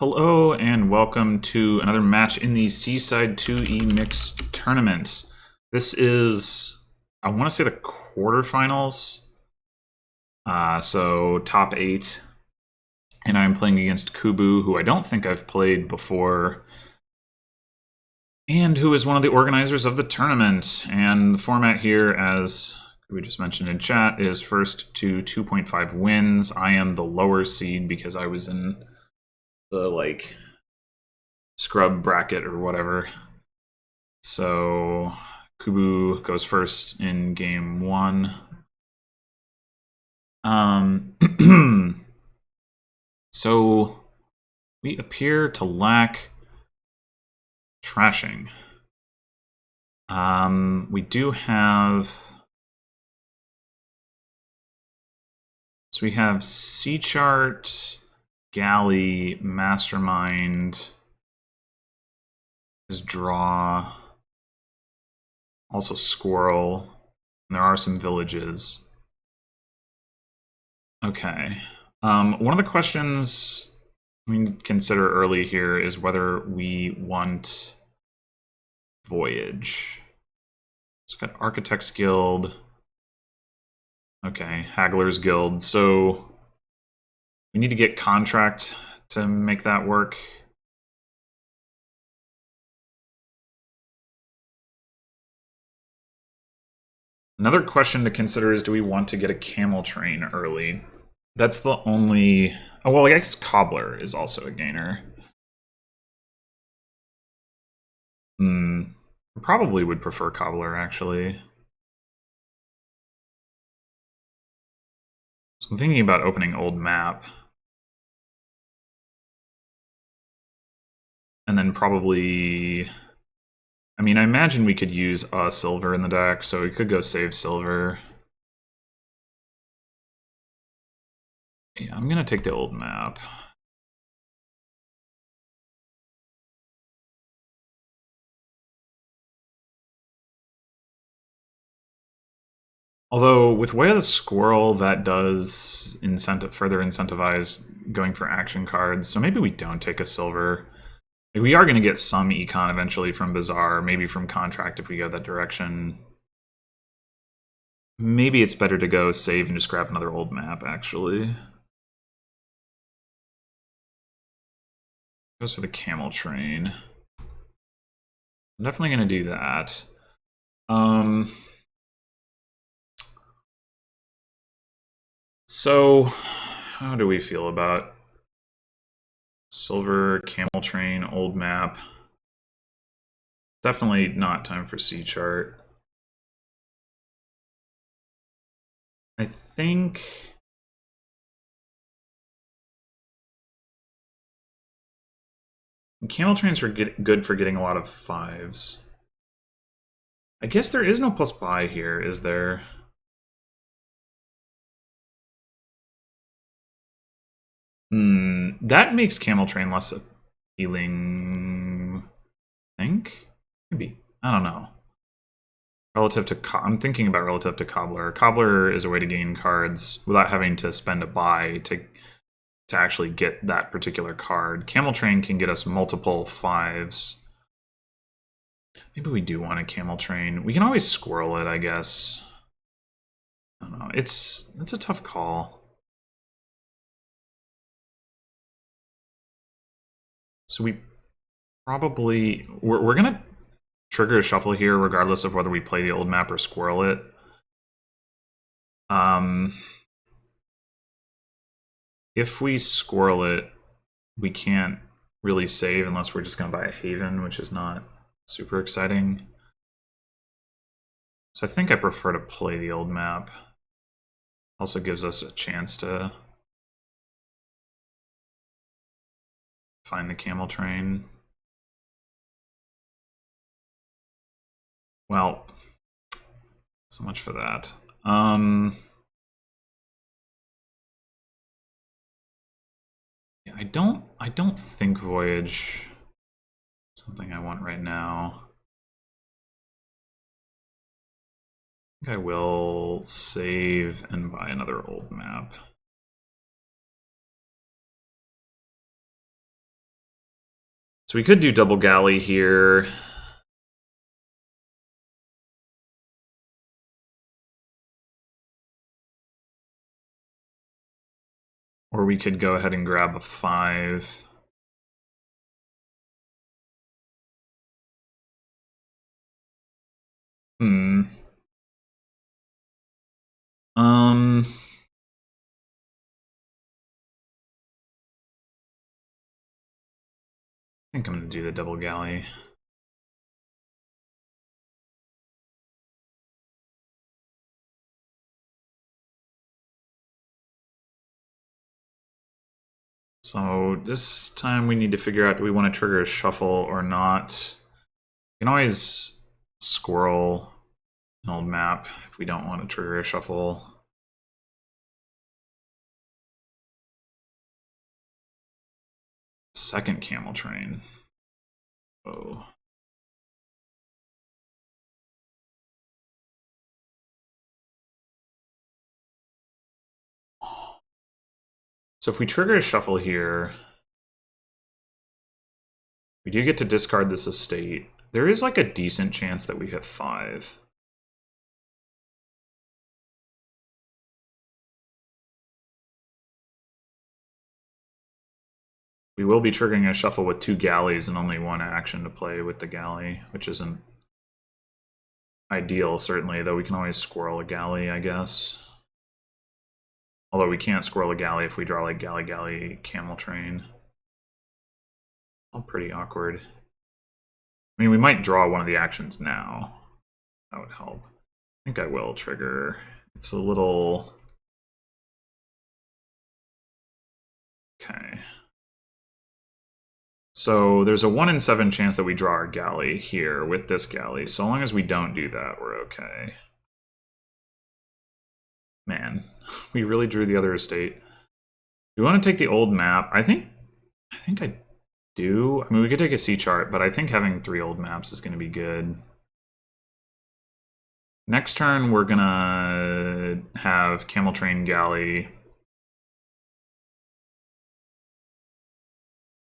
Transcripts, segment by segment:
Hello and welcome to another match in the Seaside 2E Mixed Tournament. This is, I want to say, the quarterfinals, so top 8. And I'm playing against Kubu, who I don't think I've played before, and who is one of the organizers of the tournament. And the format here, as we just mentioned in chat, is first to 2.5 wins. I am the lower seed because I was in the, scrub bracket or whatever. So Kubu goes first in game 1. So we appear to lack trashing. We do have... So we have Sea Chart, Galley, Mastermind, is Draw, also Squirrel, and there are some villages. Okay. One of the questions we consider early here is whether we want Voyage. It's got Architects Guild. Okay, Haggler's Guild. So we need to get Contract to make that work. Another question to consider is, do we want to get a Camel Train early? That's the only... Oh, well, I guess Cobbler is also a gainer. Probably would prefer Cobbler, actually. So I'm thinking about opening Old Map. And then probably... I mean, I imagine we could use a Silver in the deck, so we could go save Silver. Yeah, I'm gonna take the Old Map. Although, with Way of the Squirrel, that does further incentivize going for action cards, so maybe we don't take a Silver. We are going to get some econ eventually from Bazaar, maybe from Contract if we go that direction. Maybe it's better to go save and just grab another Old Map, actually. Goes for the Camel Train. I'm definitely going to do that. So, how do we feel about Silver, Camel Train, Old Map? Definitely not time for Sea Chart. I think... Camel Trains are good for getting a lot of 5s. I guess there is no plus buy here, is there? That makes Camel Train less appealing, I think? Maybe. I don't know. Relative to... I'm thinking about relative to Cobbler. Cobbler is a way to gain cards without having to spend a buy to actually get that particular card. Camel Train can get us multiple 5s. Maybe we do want a Camel Train. We can always Squirrel it, I guess. I don't know. It's a tough call. So we probably... We're going to trigger a shuffle here regardless of whether we play the Old Map or Squirrel it. If we Squirrel it, we can't really save unless we're just going to buy a Haven, which is not super exciting. So I think I prefer to play the Old Map. Also gives us a chance to find the Camel Train. Well, so much for that. Yeah, I don't think Voyage is something I want right now. I think I will save and buy another Old Map. So we could do double galley here. Or we could go ahead and grab a 5. I think I'm gonna do the double galley. So this time we need to figure out, do we want to trigger a shuffle or not? We can always squirrel an old map if we don't want to trigger a shuffle. Second camel train. Oh. So if we trigger a shuffle here, we do get to discard this estate. There is like a decent chance that we hit 5. We will be triggering a shuffle with 2 galleys and only 1 action to play with the galley, which isn't ideal, certainly, though we can always squirrel a galley, I guess. Although we can't squirrel a galley if we draw like galley, galley, camel train. All pretty awkward. I mean, we might draw one of the actions now. That would help. I think I will trigger. It's a little... Okay. So there's a 1 in 7 chance that we draw our galley here with this galley. So long as we don't do that, we're okay. Man, we really drew the other estate. Do we want to take the old map? I think I do. I mean, we could take a C chart, but I think having 3 old maps is going to be good. Next turn, we're going to have camel train galley.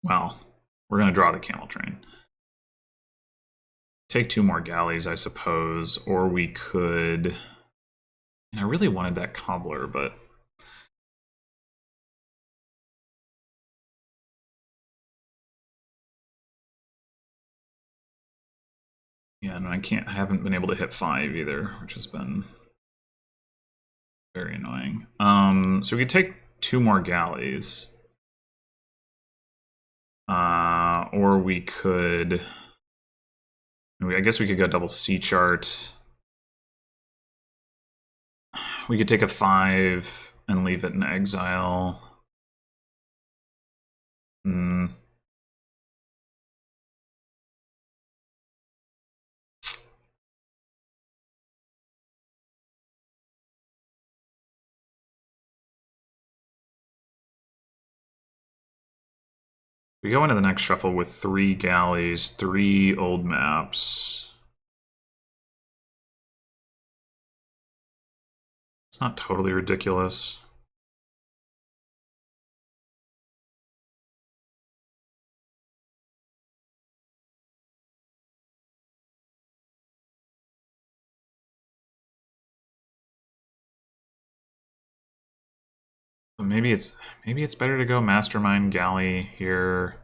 Well, we're going to draw the camel train. Take 2 more galleys, I suppose, or we could... And I really wanted that cobbler, but... Yeah, no, I haven't been able to hit 5 either, which has been very annoying. So we could take 2 more galleys. Or we could... I guess we could go double C chart. We could take a 5 and leave it in exile. We go into the next shuffle with 3 galleys, 3 old maps. It's not totally ridiculous. But maybe it's better to go Mastermind Galley here.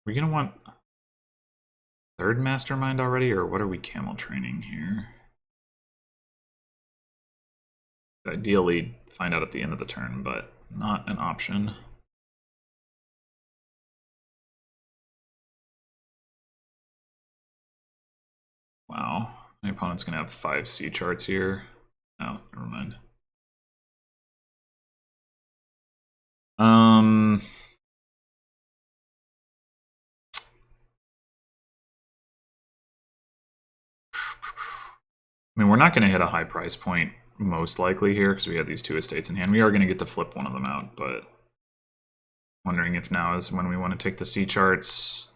Are we gonna want 3rd Mastermind already, or what are we camel training here? Ideally, find out at the end of the turn, but not an option. Wow, my opponent's gonna have 5 C charts here. Oh, never mind. I mean, we're not going to hit a high price point most likely here because we have these 2 estates in hand. We are going to get to flip one of them out, but wondering if now is when we want to take the C charts.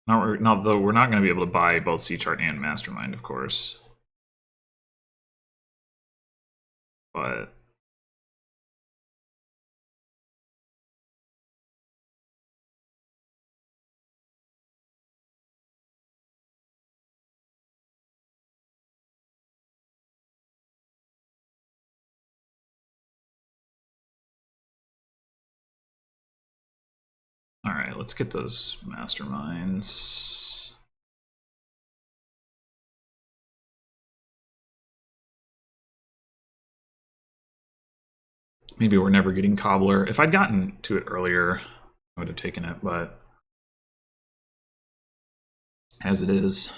Now, though, we're not going to be able to buy both Sea Chart and Mastermind, of course. But all right, let's get those Masterminds. Maybe we're never getting Cobbler. If I'd gotten to it earlier, I would have taken it, but as it is.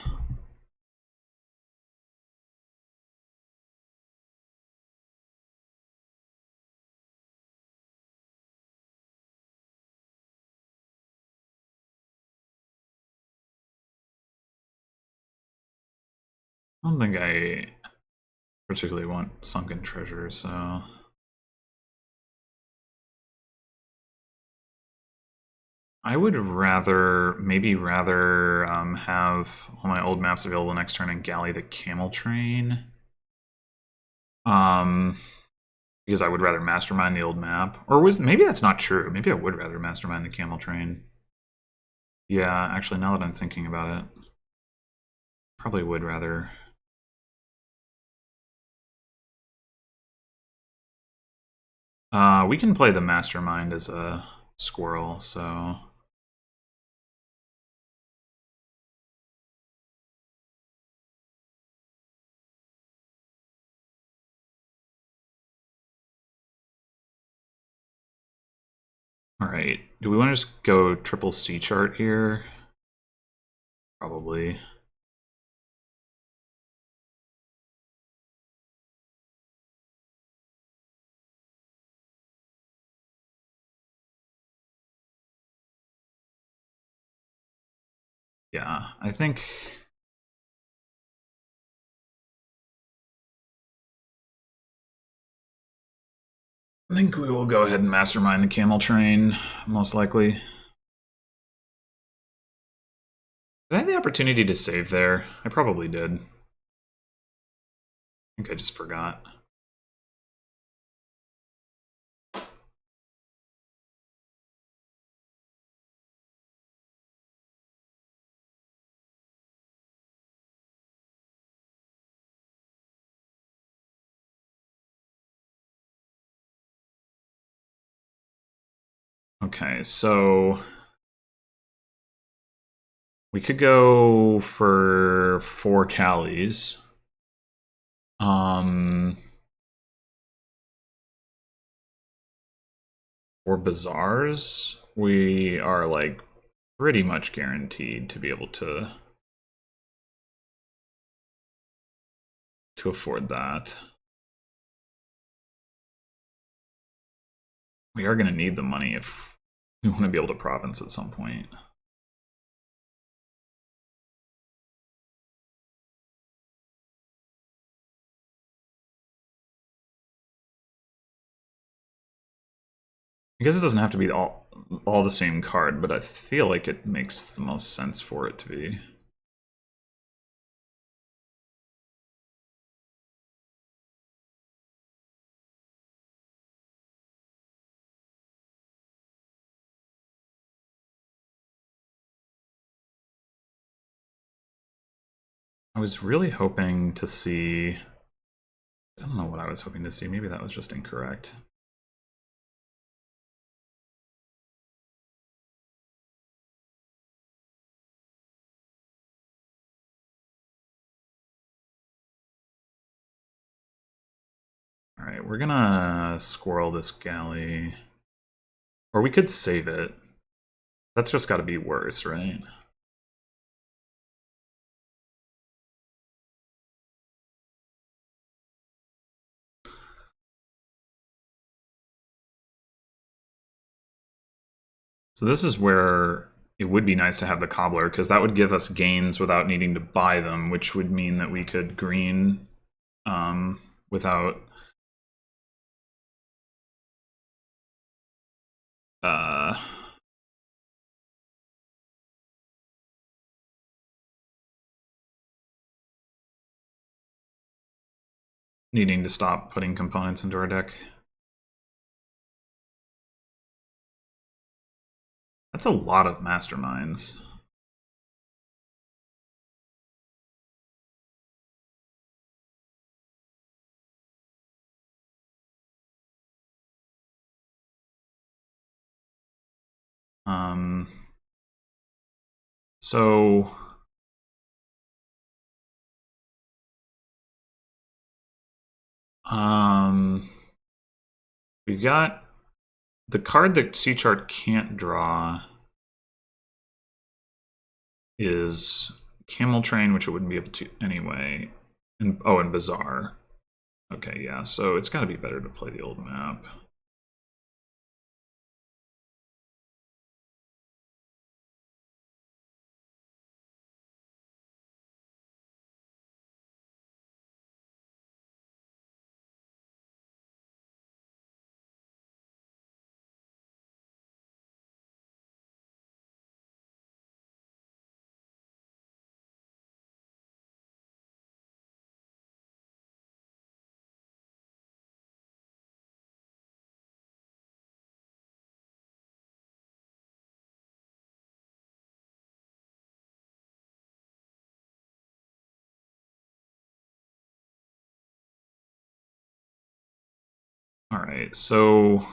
I don't think I particularly want Sunken Treasure, so... I would maybe rather have all my old maps available next turn and Galley the Camel Train. Because I would rather Mastermind the old map. Or maybe that's not true. Maybe I would rather Mastermind the Camel Train. Yeah, actually, now that I'm thinking about it, probably would rather. We can play the Mastermind as a squirrel, so... Alright, do we want to just go triple C chart here? Probably. Yeah, I think... I think we will go ahead and Mastermind the Camel Train, most likely. Did I have the opportunity to save there? I probably did. I think I just forgot. Okay, so... we could go for 4 Callies. For Bazaars, we are like pretty much guaranteed to be able to afford that. We are going to need the money if we want to be able to province at some point. I guess it doesn't have to be all the same card, but I feel like it makes the most sense for it to be. I was really hoping to see... I don't know what I was hoping to see. Maybe that was just incorrect. Alright, we're gonna squirrel this galley. Or we could save it. That's just gotta be worse, right? So this is where it would be nice to have the cobbler, because that would give us gains without needing to buy them, which would mean that we could green without needing to stop putting components into our deck. That's a lot of masterminds. So we've got the card that C Chart can't draw is Camel Train, which it wouldn't be able to anyway. And and Bazaar. Okay, yeah, so it's got to be better to play the old map. All right, so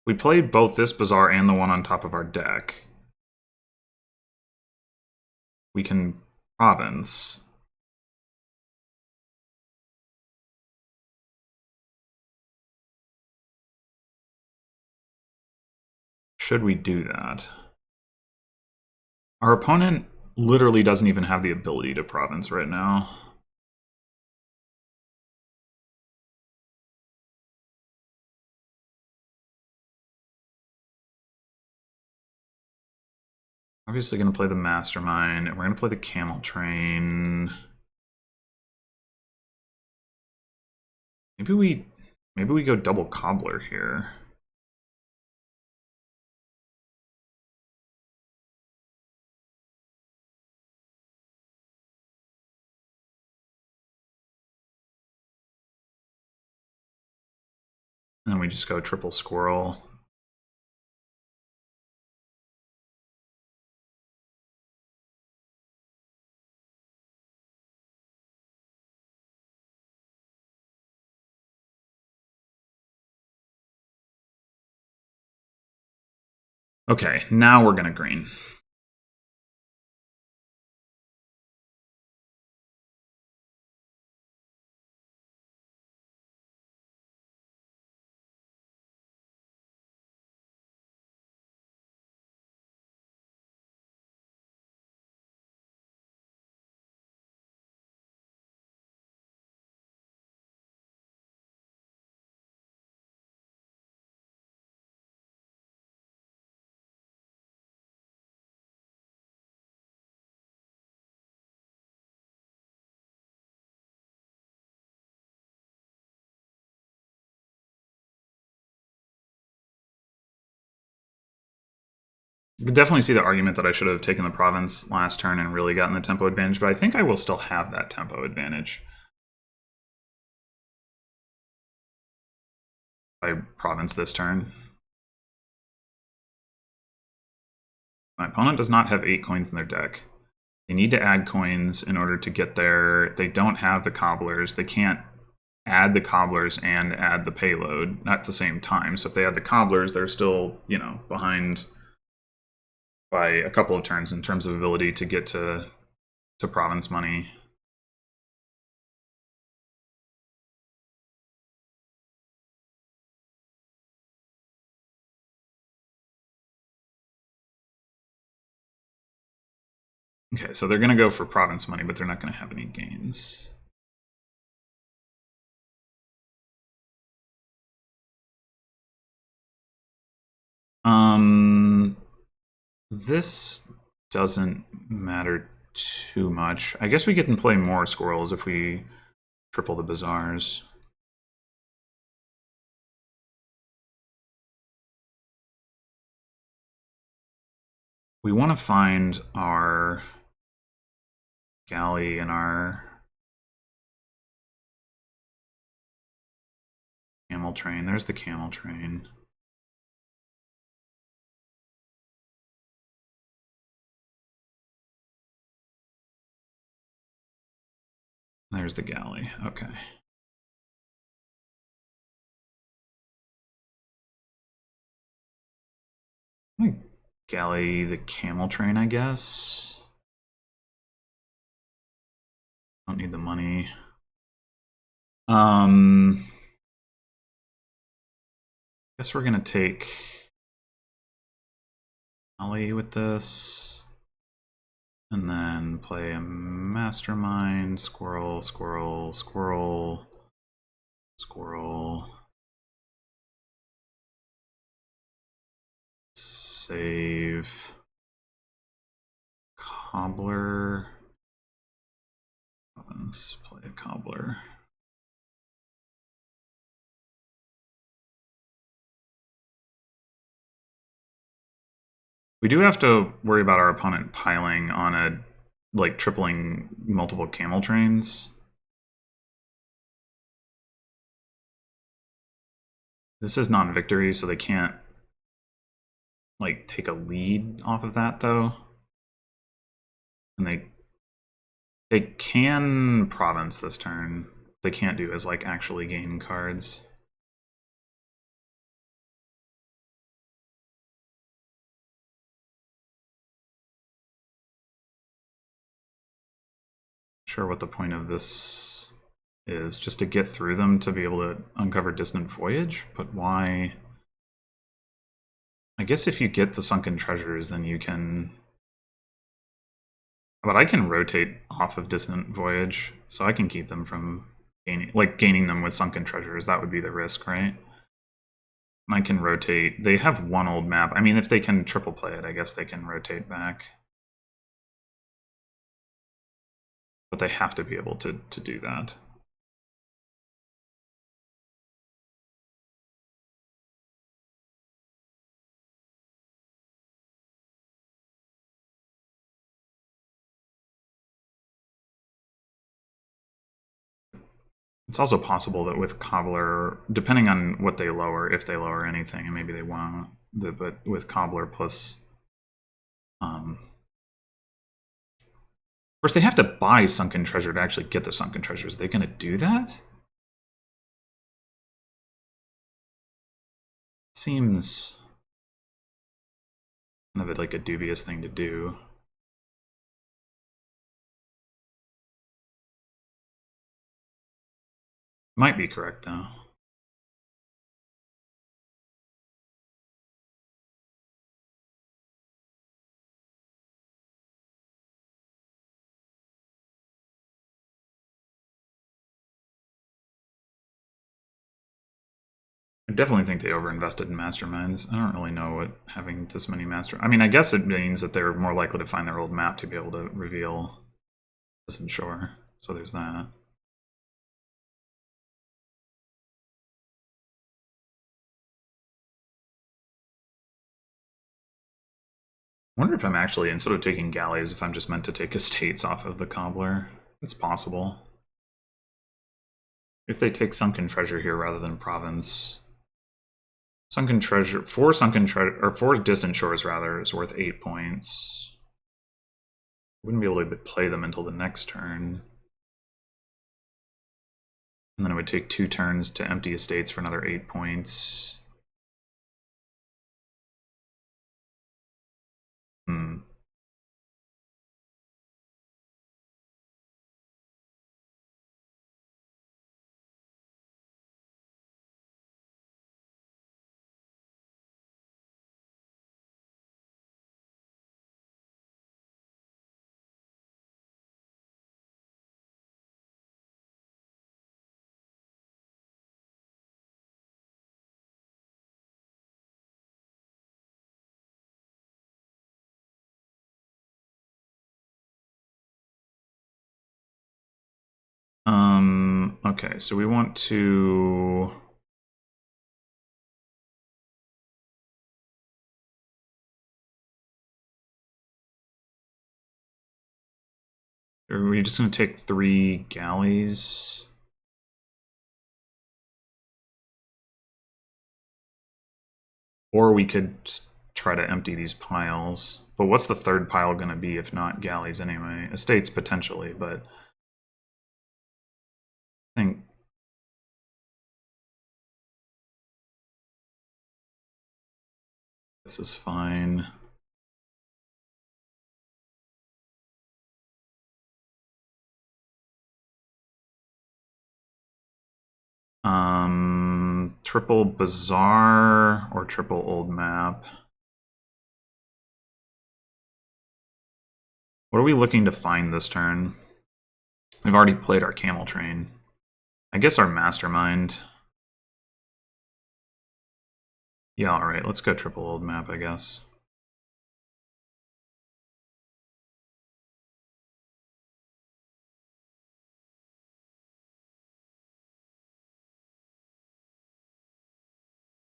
we played both this Bazaar and the one on top of our deck. We can province. Should we do that? Our opponent literally doesn't even have the ability to province right now. Obviously going to play the Mastermind, and we're going to play the Camel Train. Maybe we go double Cobbler here. And then we just go triple Squirrel. Okay, now we're going to green. You can definitely see the argument that I should have taken the province last turn and really gotten the tempo advantage, but I think I will still have that tempo advantage. I province this turn. My opponent does not have 8 coins in their deck. They need to add coins in order to get there. They don't have the cobblers. They can't add the cobblers and add the payload at the same time. So if they add the cobblers, they're still, behind by a couple of turns in terms of ability to get to province money. Okay, so they're going to go for province money, but they're not going to have any gains. This doesn't matter too much. I guess we get to play more squirrels if we triple the bazaars. We want to find our galley in our camel train. There's the camel train. There's the galley. Okay. Galley the camel train, I guess. Don't need the money. Guess we're gonna take Ollie with this. And then play a mastermind, squirrel, squirrel, squirrel, squirrel. Save. Cobbler. Let's play a cobbler. We do have to worry about our opponent piling on a, like, tripling multiple camel trains. This is non-victory, so they can't, like, take a lead off of that, though. And they can province this turn. What they can't do is, like, actually gain cards. Sure what the point of this is, just to get through them to be able to uncover Distant Voyage, but why? I guess if you get the Sunken Treasures, then you can... But I can rotate off of Distant Voyage, so I can keep them from gaining them with Sunken Treasures. That would be the risk, right? I can rotate. They have one old map. I mean, if they can triple play it, I guess they can rotate back. But they have to be able to do that. It's also possible that with Cobbler, depending on what they lower, if they lower anything, and maybe they won't, but with Cobbler plus... of course, they have to buy Sunken Treasure to actually get the Sunken Treasures. Are they going to do that? Seems kind of like a dubious thing to do. Might be correct, though. I definitely think they overinvested in masterminds. I don't really know what having this many master... I mean, I guess it means that they're more likely to find their old map to be able to reveal this and Shore. So there's that. I wonder if I'm actually, instead of taking galleys, if I'm just meant to take estates off of the Cobbler. It's possible. If they take Sunken Treasure here rather than Province... Sunken Treasure, 4 Sunken Treasure, or 4 Distant Shores rather, is worth 8 points. Wouldn't be able to play them until the next turn. And then it would take 2 turns to empty estates for another 8 points. Okay, so we want to... Are we just going to take 3 galleys? Or we could just try to empty these piles. But what's the third pile going to be if not galleys anyway? Estates potentially, but I think this is fine. Triple Bazaar or triple Old Map. What are we looking to find this turn? We've already played our Camel Train. I guess our Mastermind. Yeah, alright, let's go triple Old Map, I guess.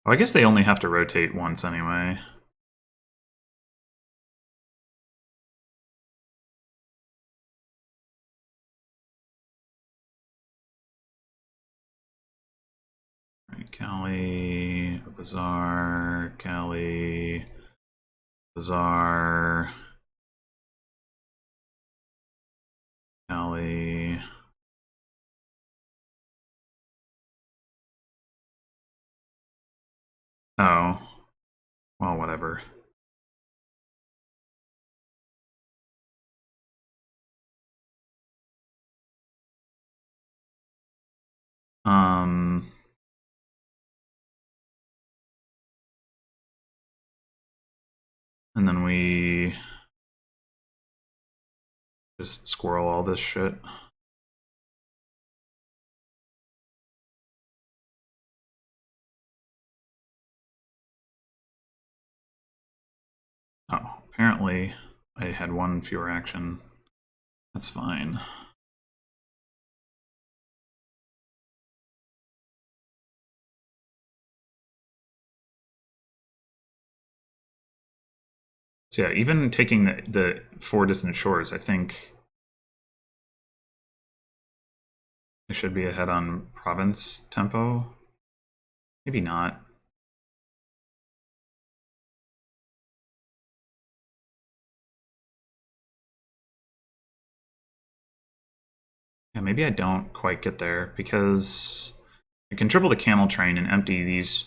Oh, I guess they only have to rotate once anyway. Right, Cali, Bazaar, Cali, Bazaar, Cali. Oh, well, whatever. And then we just squirrel all this shit. Oh, apparently I had one fewer action. That's fine. So yeah, even taking the 4 distant shores, I think I should be ahead on province tempo. Maybe not. Yeah, maybe I don't quite get there because I can triple the camel train and empty these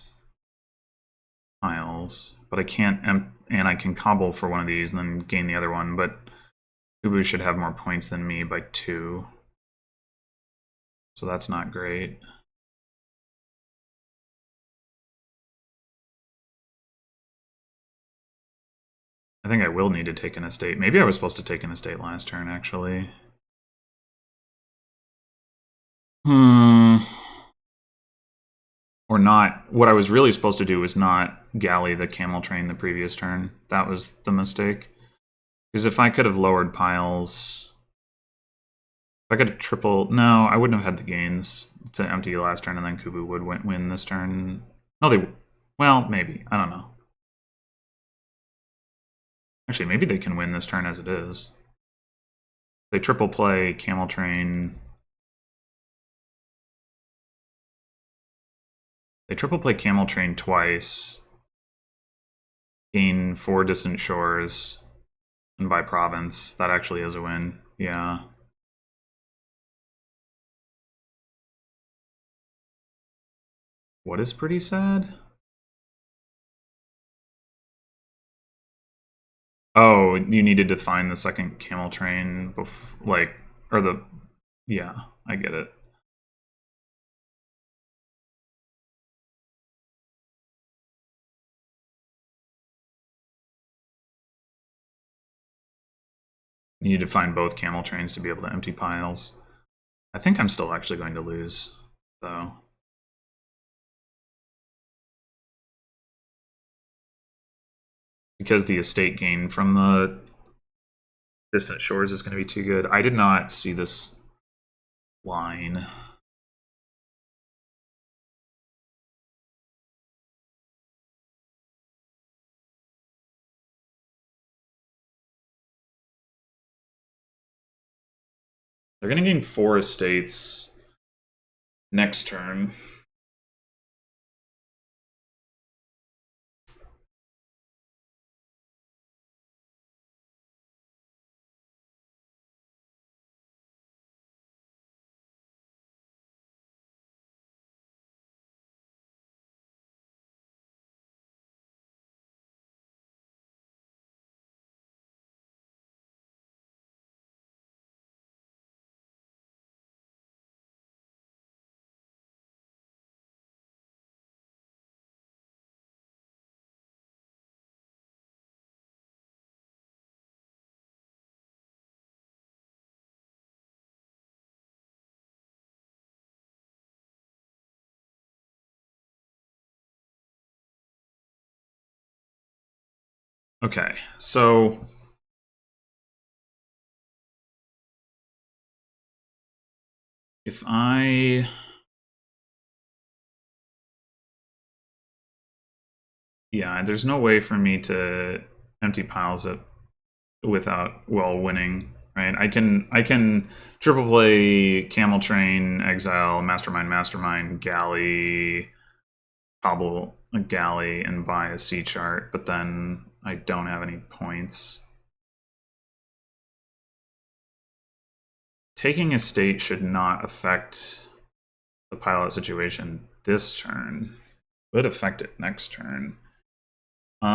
piles, but I can't, and I can cobble for one of these and then gain the other one, but Kubu should have more points than me by 2. So that's not great. I think I will need to take an estate. Maybe I was supposed to take an estate last turn, actually. Or not. What I was really supposed to do was not galley the camel train the previous turn. That was the mistake. Because if I could have lowered piles... If I could have triple... No, I wouldn't have had the gains to empty last turn, and then Kubu would win this turn. No, they... Well, maybe. I don't know. Actually, maybe they can win this turn as it is. They triple play camel train... They triple play camel train twice. Gain 4 distant shores. And by province. That actually is a win. Yeah. What is pretty sad? Oh, you needed to find the second camel train before, like, or the, yeah, I get it. You need to find both camel trains to be able to empty piles. I think I'm still actually going to lose, though. Because the estate gain from the distant shores is going to be too good. I did not see this line. They're going to gain 4 estates next turn. Okay, so if yeah, there's no way for me to empty piles it without winning, right? I can triple play Camel Train, Exile, Mastermind, Galley, Cobble a Galley, and buy a sea chart, but then I don't have any points. Taking a state should not affect the pilot situation this turn. Would affect it next turn. 3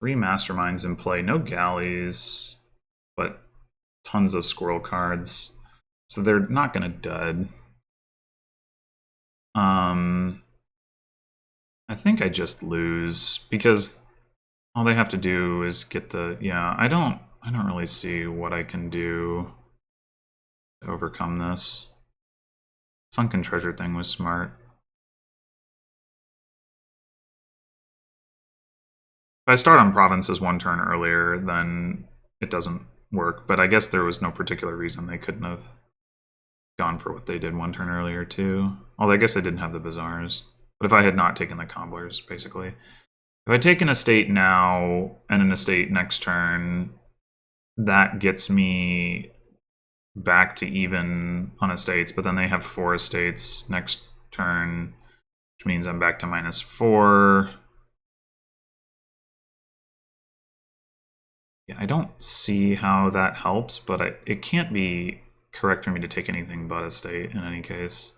Masterminds in play, no Galleys, but tons of squirrel cards. So they're not gonna dud. I think I just lose because all they have to do is get the I don't really see what I can do to overcome this. Sunken Treasure thing was smart. If I start on provinces 1 turn earlier, then it doesn't work. But I guess there was no particular reason they couldn't have gone for what they did 1 turn earlier too. Although I guess they didn't have the Bazaars. But if I had not taken the Cobblers, basically. If I take an estate now and an estate next turn, that gets me back to even on estates, but then they have 4 estates next turn, which means I'm back to -4. Yeah, I don't see how that helps, but it can't be correct for me to take anything but estate in any case.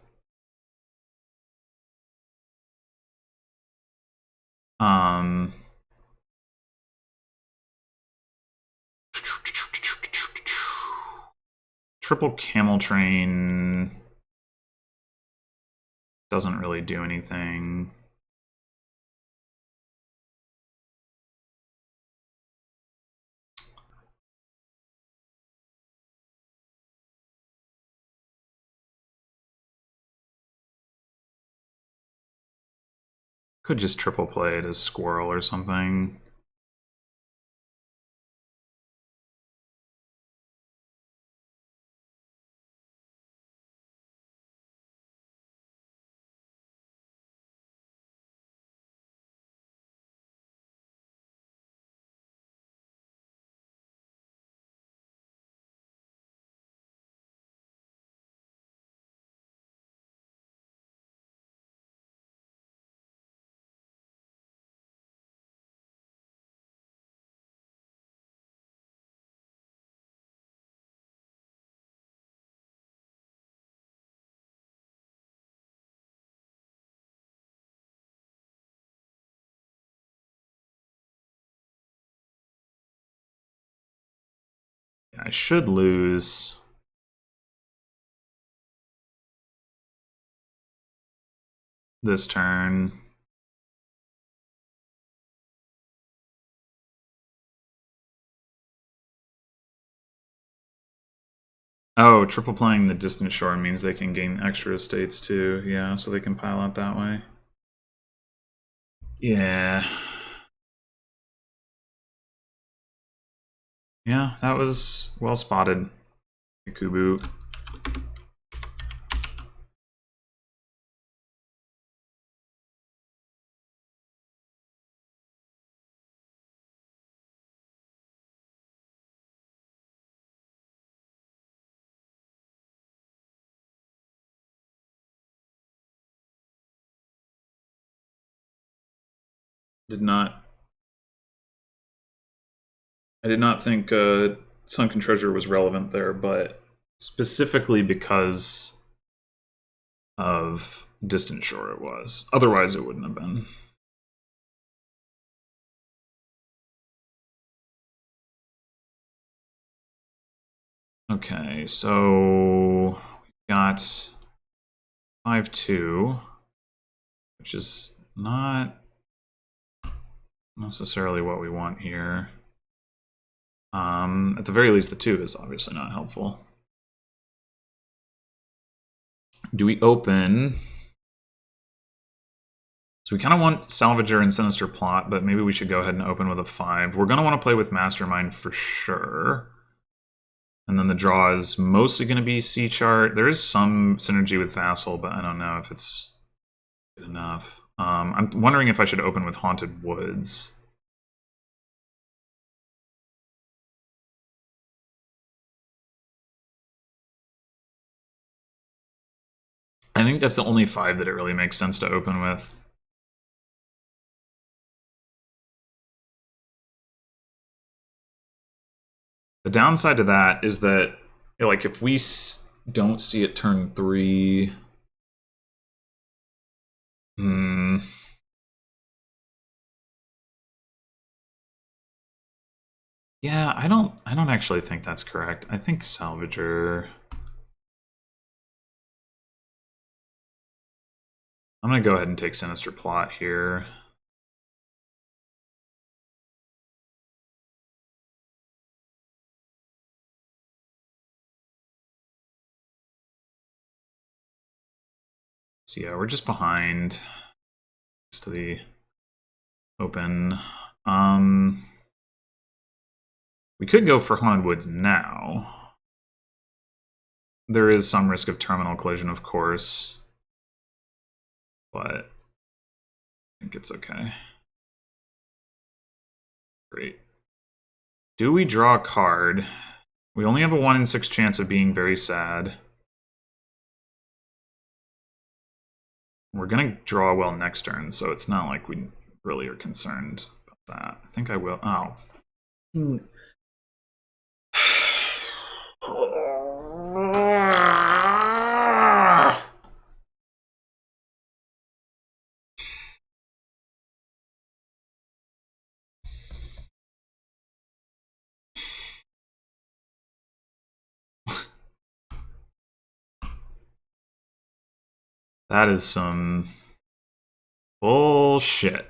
Triple Camel Train doesn't really do anything. Could just triple play it as Squirrel or something. I should lose. This turn. Oh, triple playing the Distant Shore means they can gain extra estates too. Yeah, so they can pile out that way. Yeah. Yeah, that was well spotted, Kubu. Did not. I did not think Sunken Treasure was relevant there, but specifically because of Distant Shore it was. Otherwise it wouldn't have been. Okay, so we got 5-2, which is not necessarily what we want here. At the very least, the 2 is obviously not helpful. Do we open? So we kind of want Salvager and Sinister Plot, but maybe we should go ahead and open with a 5. We're going to want to play with Mastermind for sure. And then the draw is mostly going to be C chart. There is some synergy with Vassal, but I don't know if it's good enough. I'm wondering if I should open with Haunted Woods. I think that's the only 5 that it really makes sense to open with. The downside to that is that, like, if we don't see it turn 3... Yeah, I don't actually think that's correct. I think Salvager... I'm going to go ahead and take Sinister Plot here. So yeah, we're just behind. Just to the open. We could go for Haunted Woods now. There is some risk of terminal collision, of course. But I think it's okay. Great. Do we draw a card? We only have a 1 in 6 chance of being very sad. We're going to draw well next turn, so it's not like we really are concerned about that. I think I will. Oh. That is some bullshit.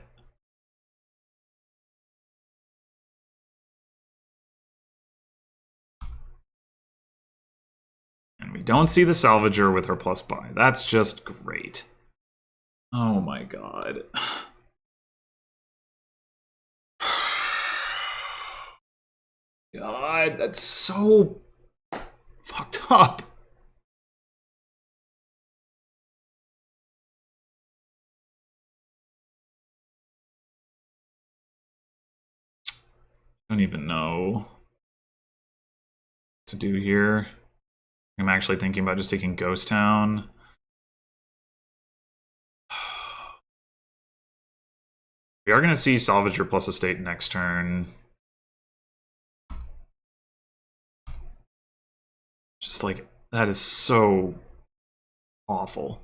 And we don't see the Salvager with her plus buy. That's just great. Oh my god. God, that's so fucked up. I don't even know what to do here. I'm actually thinking about just taking Ghost Town. We are going to see Salvager plus Estate next turn. Just like, that is so awful.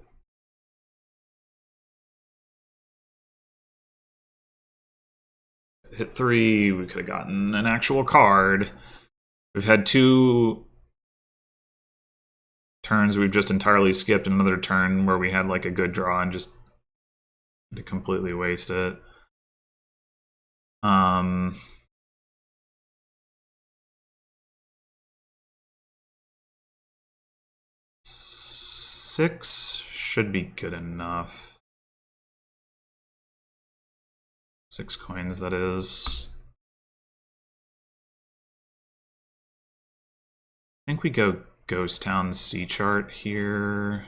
Hit 3, we could have gotten an actual card. We've had 2 turns we've just entirely skipped, and another turn where we had like a good draw and just to completely waste it. 6 should be good enough. 6 coins, that is. I think we go Ghost Town C chart here.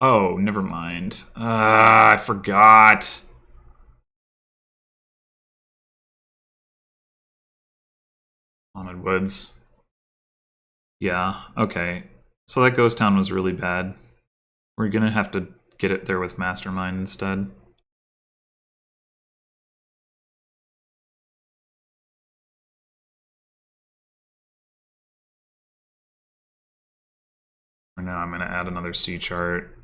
Oh, never mind. I forgot. Haunted Woods. Yeah, okay. So that Ghost Town was really bad. We're gonna have to get it there with Mastermind instead. For now, I'm gonna add another C chart.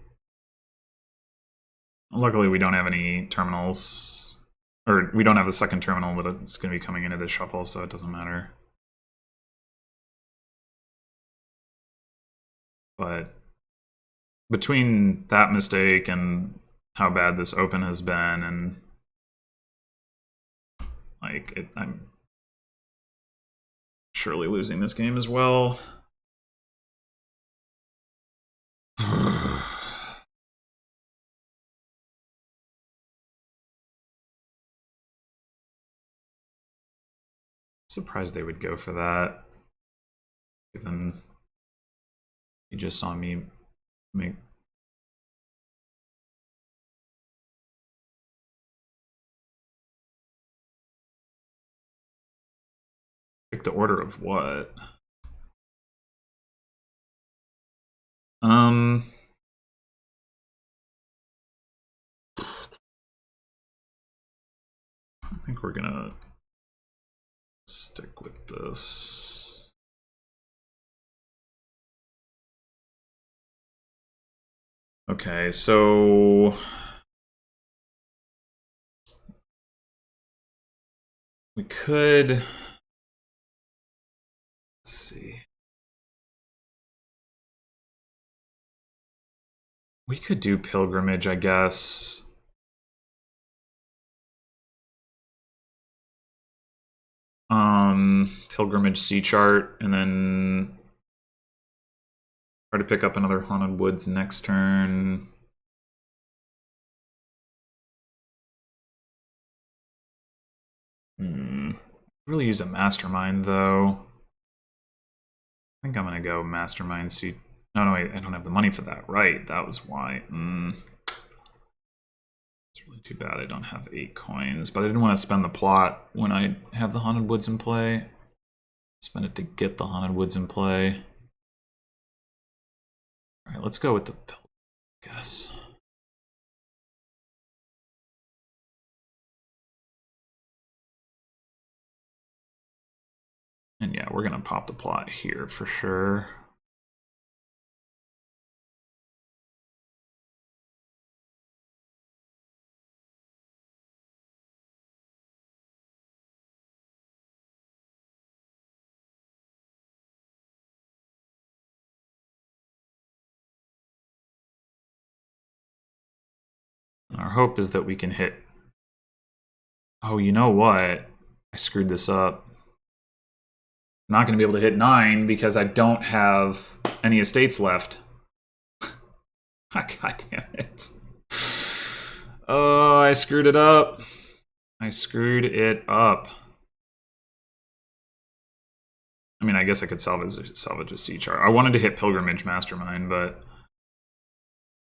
Luckily, we don't have any terminals, or we don't have the second terminal that is going to be coming into this shuffle, so it doesn't matter. But between that mistake and how bad this open has been, and like I'm surely losing this game as well. Surprised they would go for that, given you just saw me make. Pick the order of what? I think we're gonna stick with this. Okay, so we could, let's see. We could do Pilgrimage, I guess. Pilgrimage C chart, and then try to pick up another Haunted Woods next turn. Really use a Mastermind, though. I think I'm gonna go Mastermind C. No, wait, I don't have the money for that. Right, that was why. It's really too bad I don't have 8 coins, but I didn't want to spend the plot when I have the Haunted Woods in play. Spend it to get the Haunted Woods in play. Alright, let's go with the pill, I guess. And yeah, we're gonna pop the plot here for sure. Our hope is that we can hit... Oh, you know what? I screwed this up. I'm not going to be able to hit 9 because I don't have any estates left. God damn it. Oh, I screwed it up. I screwed it up. I mean, I guess I could salvage a C chart. I wanted to hit Pilgrimage Mastermind, but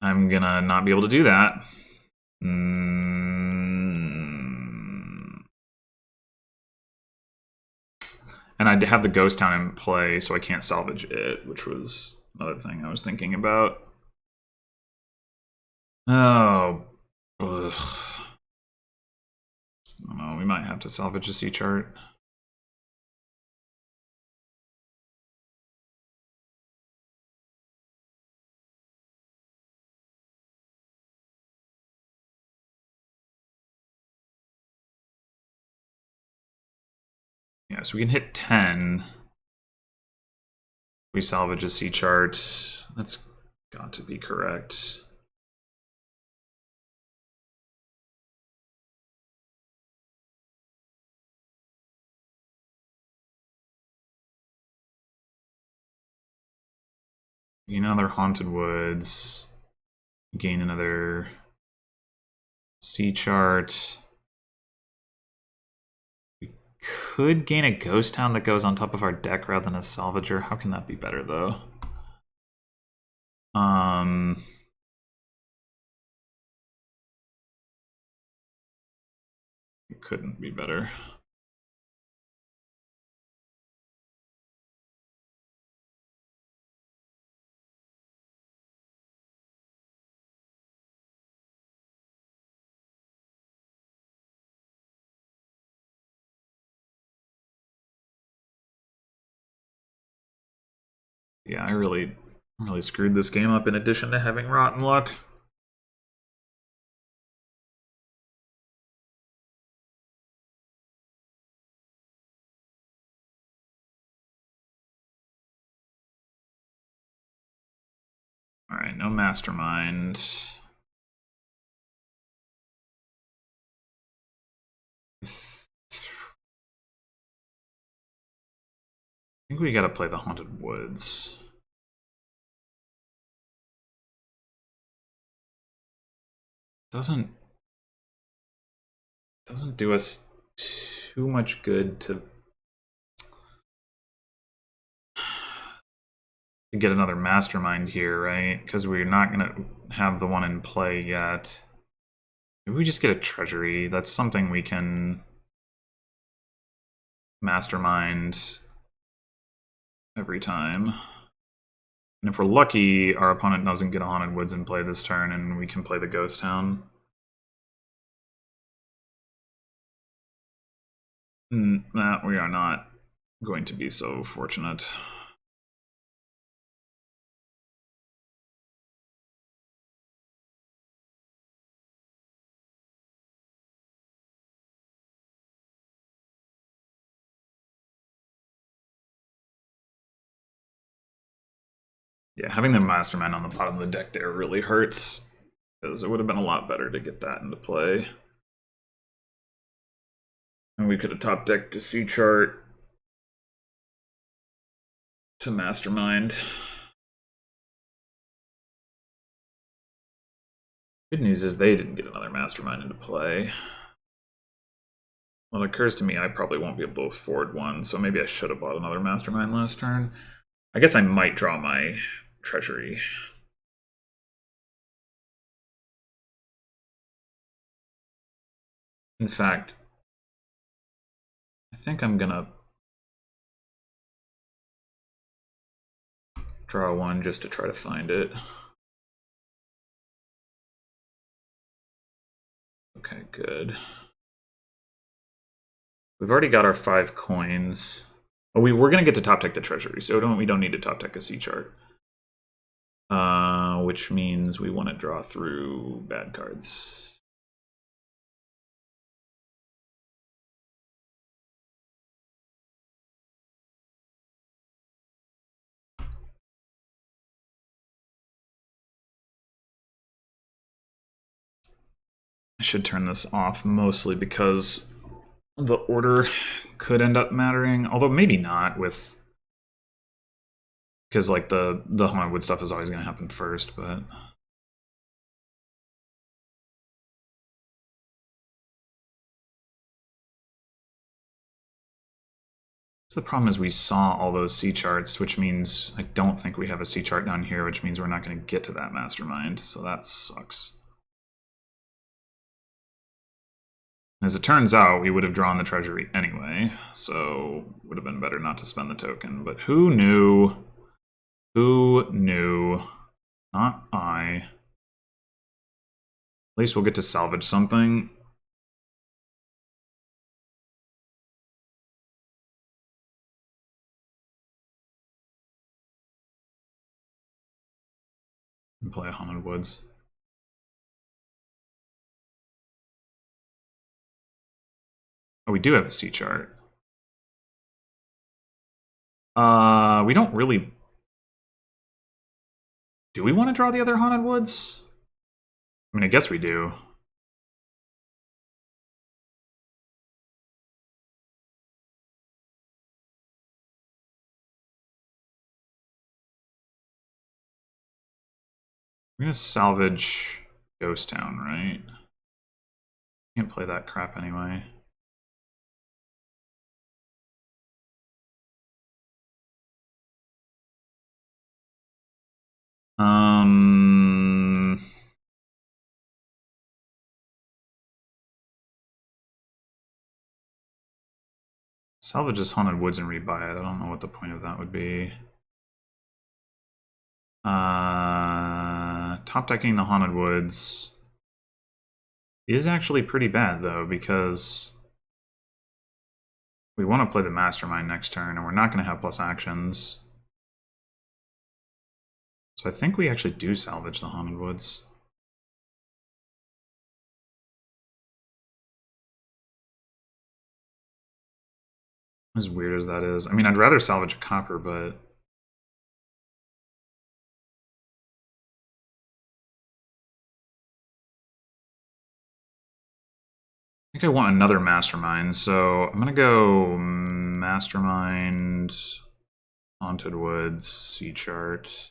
I'm gonna not be able to do that. And I have the Ghost Town in play, so I can't salvage it, which was another thing I was thinking about. Oh. Ugh. I don't know, we might have to salvage a C chart. Yeah, so we can hit 10. We salvage a C chart. That's got to be correct. Gain another Haunted Woods. Gain another C chart. We could gain a Ghost Town that goes on top of our deck rather than a Salvager. How can that be better, though? It couldn't be better. Yeah, I really screwed this game up in addition to having rotten luck. Alright, no mastermind. I think we gotta play the Haunted Woods. Doesn't do us too much good to get another mastermind here, right? Because we're not gonna have the one in play yet. Maybe we just get a treasury. That's something we can mastermind every time. And if we're lucky, our opponent doesn't get a Haunted Woods in play this turn, and we can play the Ghost Town. Nah, we are not going to be so fortunate. Yeah, having the Mastermind on the bottom of the deck there really hurts, because it would have been a lot better to get that into play. And we could have top decked to C chart to Mastermind. Good news is they didn't get another Mastermind into play. Well, it occurs to me I probably won't be able to afford one, so maybe I should have bought another Mastermind last turn. I guess I might draw my treasury. In fact, I think I'm gonna draw one just to try to find it. Okay, good. We've already got our 5 coins. Oh, we're gonna get to top deck the treasury, so we don't need to top deck a C chart. Which means we want to draw through bad cards. I should turn this off mostly because the order could end up mattering, although maybe not with, because like the Haunted Wood stuff is always going to happen first, but so the problem is we saw all those C charts, which means I don't think we have a C chart down here, which means we're not going to get to that Mastermind, so that sucks. As it turns out, we would have drawn the treasury anyway, so it would have been better not to spend the token, but who knew? Who knew? Not I. At least we'll get to salvage something. And play a Haunted Woods. Oh, we do have a C chart. We don't really... Do we want to draw the other Haunted Woods? I mean, I guess we do. We're gonna salvage Ghost Town, right? Can't play that crap anyway. Salvage this Haunted Woods and rebuy it. I don't know what the point of that would be. Top decking the Haunted Woods is actually pretty bad, though, because we want to play the Mastermind next turn, and we're not going to have plus actions. So I think we actually do salvage the Haunted Woods. As weird as that is. I mean, I'd rather salvage a copper, but... I think I want another Mastermind, so I'm gonna go Mastermind, Haunted Woods, Sea Chart.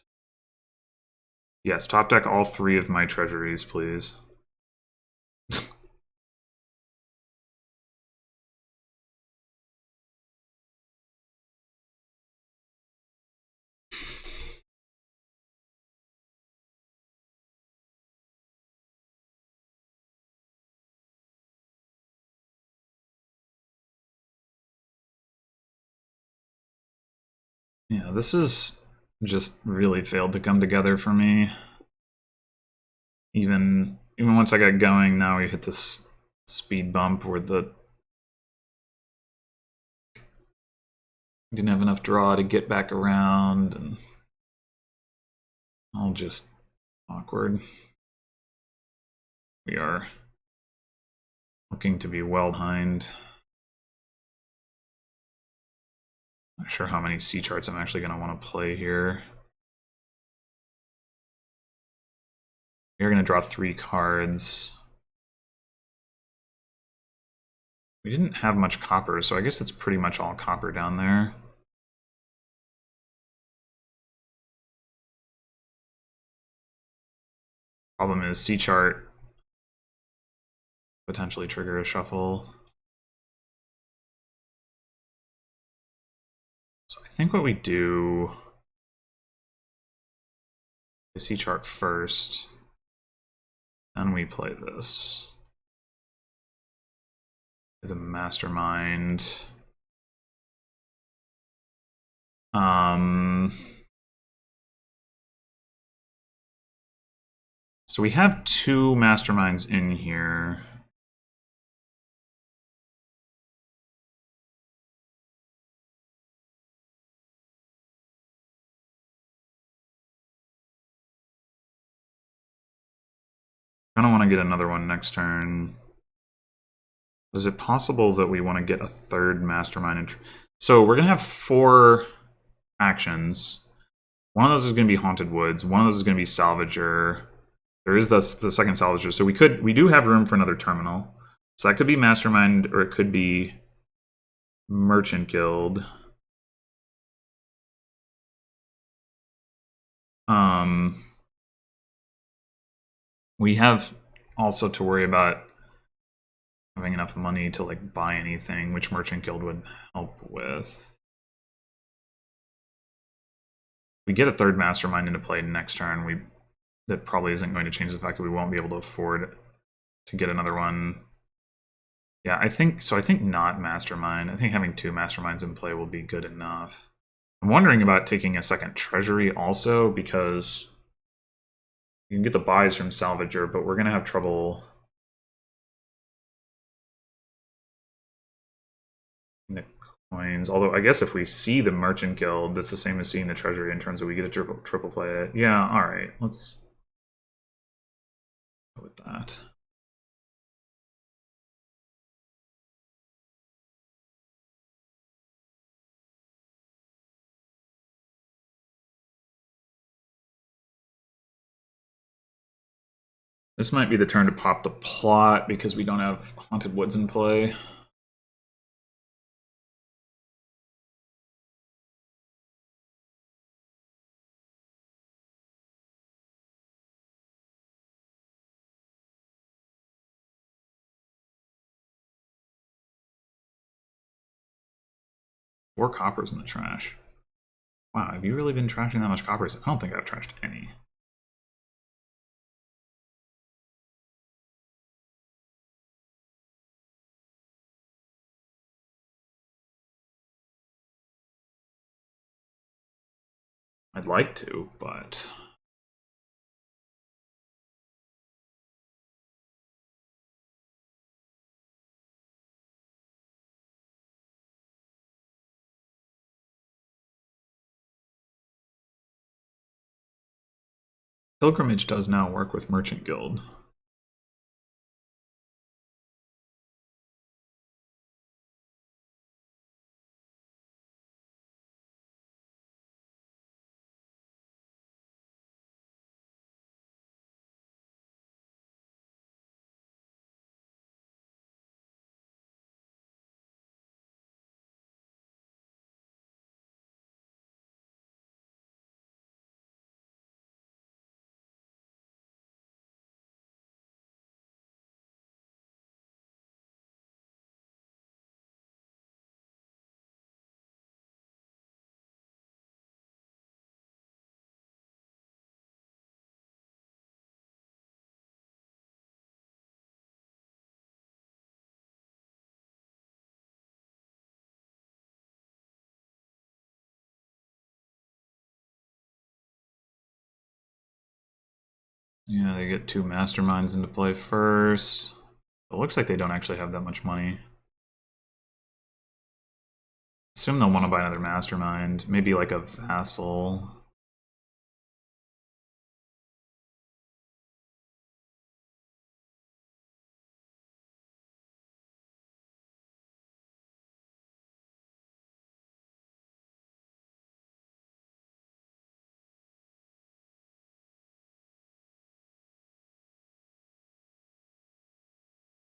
Yes, top deck all 3 of my treasuries, please. Yeah, this has just really failed to come together for me. Even once I got going, now we hit this speed bump where the didn't have enough draw to get back around, and all just awkward. We are looking to be well behind. Not sure how many sea charts I'm actually going to want to play here. We're going to draw 3 cards. We didn't have much copper, so I guess it's pretty much all copper down there. Problem is, sea chart potentially trigger a shuffle. So I think what we do is sea chart first, then we play this. The Mastermind. So we have 2 Masterminds in here. I don't want to get another one next turn. Is it possible that we want to get a 3rd Mastermind? So we're going to have 4 actions. One of those is going to be Haunted Woods. One of those is going to be Salvager. There is the second Salvager. So we do have room for another terminal. So that could be Mastermind, or it could be Merchant Guild. We have also to worry about having enough money to like buy anything, which Merchant Guild would help with. We get a 3rd Mastermind into play next turn. That probably isn't going to change the fact that we won't be able to afford to get another one. Yeah, I think so. I think not Mastermind. I think having 2 Masterminds in play will be good enough. I'm wondering about taking a 2nd Treasury also, because you can get the buys from Salvager, but we're going to have trouble in the coins. Although I guess if we see the Merchant Guild, that's the same as seeing the Treasury in terms of we get a triple play it. Yeah, all right. Let's go with that. This might be the turn to pop the plot because we don't have Haunted Woods in play. Four coppers in the trash. Wow, have you really been trashing that much coppers? I don't think I've trashed any. I'd like to, but... Pilgrimage does now work with Merchant Guild. Yeah, they get 2 masterminds into play first. It looks like they don't actually have that much money. Assume they'll want to buy another mastermind, maybe like a vassal.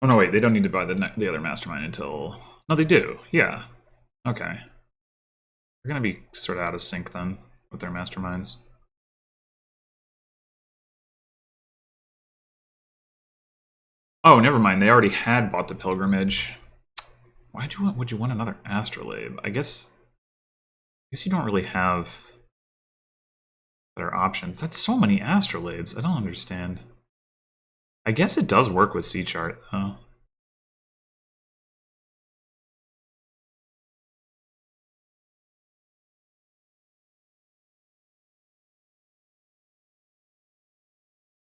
Oh no, wait, they don't need to buy the other mastermind until... No, they do, yeah. Okay. They're gonna be sort of out of sync then, with their masterminds. Oh, never mind, they already had bought the pilgrimage. Would you want another astrolabe? I guess you don't really have better options. That's so many astrolabes, I don't understand. I guess it does work with C chart, though.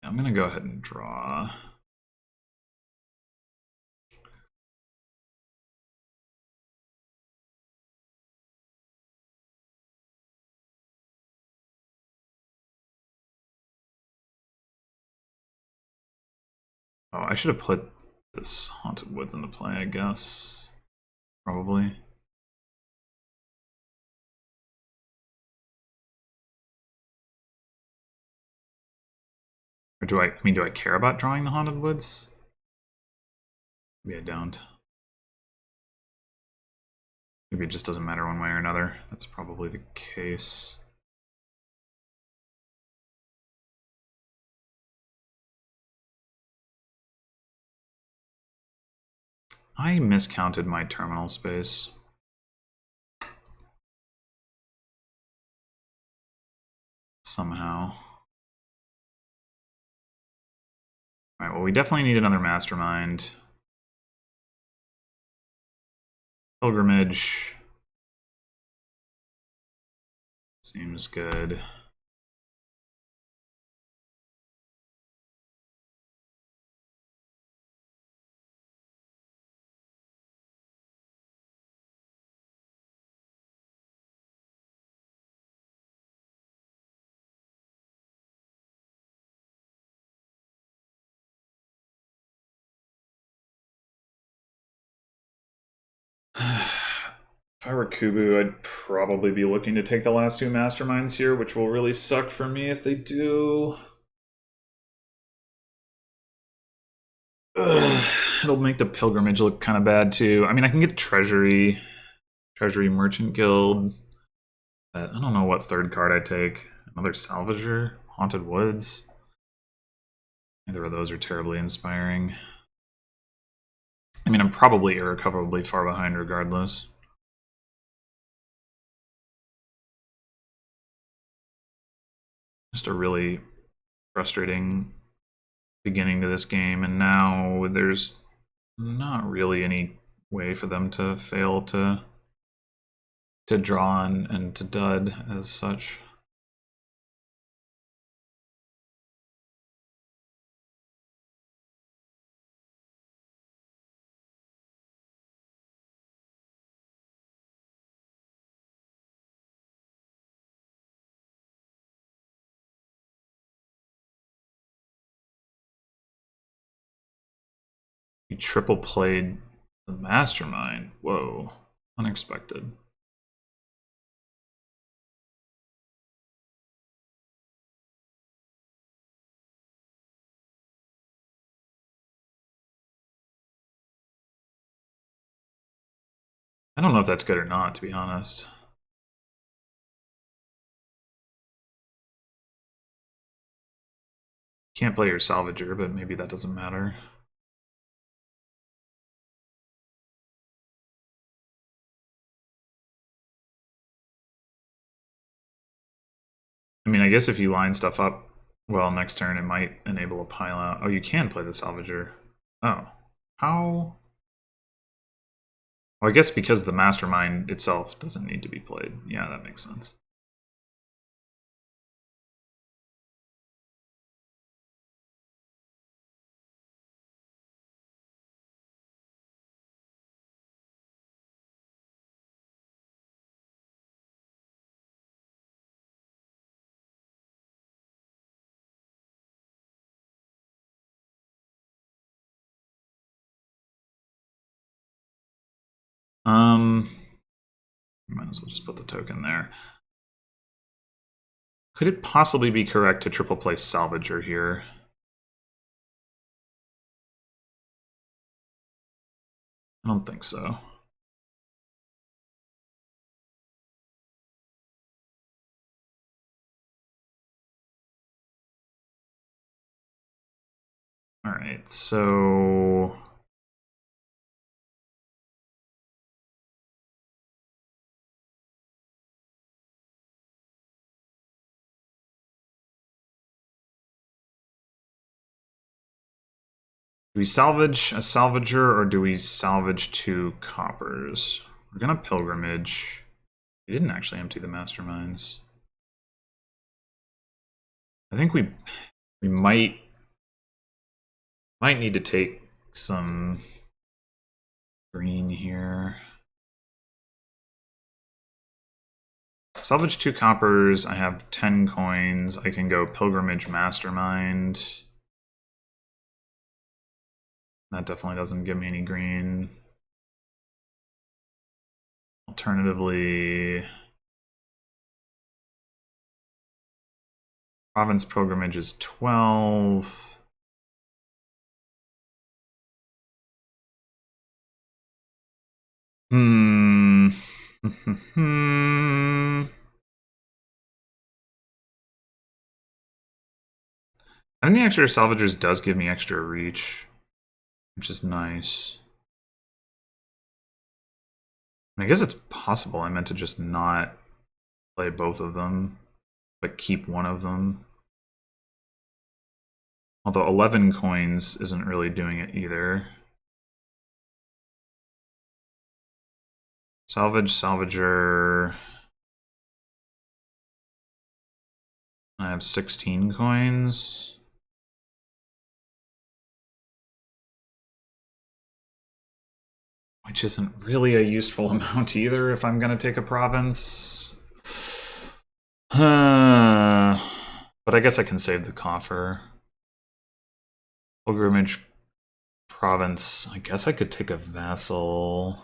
I'm gonna go ahead and draw. Oh, I should have put this Haunted Woods into play, I guess. Probably. Or do I care about drawing the Haunted Woods? Maybe I don't. Maybe it just doesn't matter one way or another. That's probably the case. I miscounted my terminal space. Somehow. Alright, well we definitely need another mastermind. Pilgrimage. Seems good. If I were Kubu, I'd probably be looking to take the last 2 masterminds here, which will really suck for me if they do. Ugh, it'll make the pilgrimage look kind of bad too. I mean, I can get Treasury Merchant Guild. But I don't know what 3rd card I take. Another Salvager? Haunted Woods? Neither of those are terribly inspiring. I mean, I'm probably irrecoverably far behind regardless. Just a really frustrating beginning to this game, and now there's not really any way for them to fail to draw and to dud as such. triple played the Mastermind. Whoa, unexpected. I don't know if that's good or not, to be honest. Can't play your Salvager, but maybe that doesn't matter. I mean, I guess if you line stuff up well next turn, it might enable a pile out. Oh, you can play the Salvager. Oh. How? Well, I guess because the Mastermind itself doesn't need to be played. Yeah, that makes sense. Might as well just put the token there. Could it possibly be correct to triple play Salvager here? I don't think so. Alright, so... do we salvage a Salvager, or do we salvage 2 coppers? We're gonna pilgrimage. We didn't actually empty the Masterminds. I think we might need to take some green here. Salvage 2 coppers. I have 10 coins. I can go pilgrimage Mastermind. That definitely doesn't give me any green. Alternatively, province pilgrimage is 12. I think the extra Salvagers does give me extra reach, which is nice. I guess it's possible I meant to just not play both of them, but keep one of them. Although 11 coins isn't really doing it either. Salvage, Salvager. I have 16 coins. Which isn't really a useful amount either if I'm going to take a province. But I guess I can save the coffer. Pilgrimage province. I guess I could take a vassal.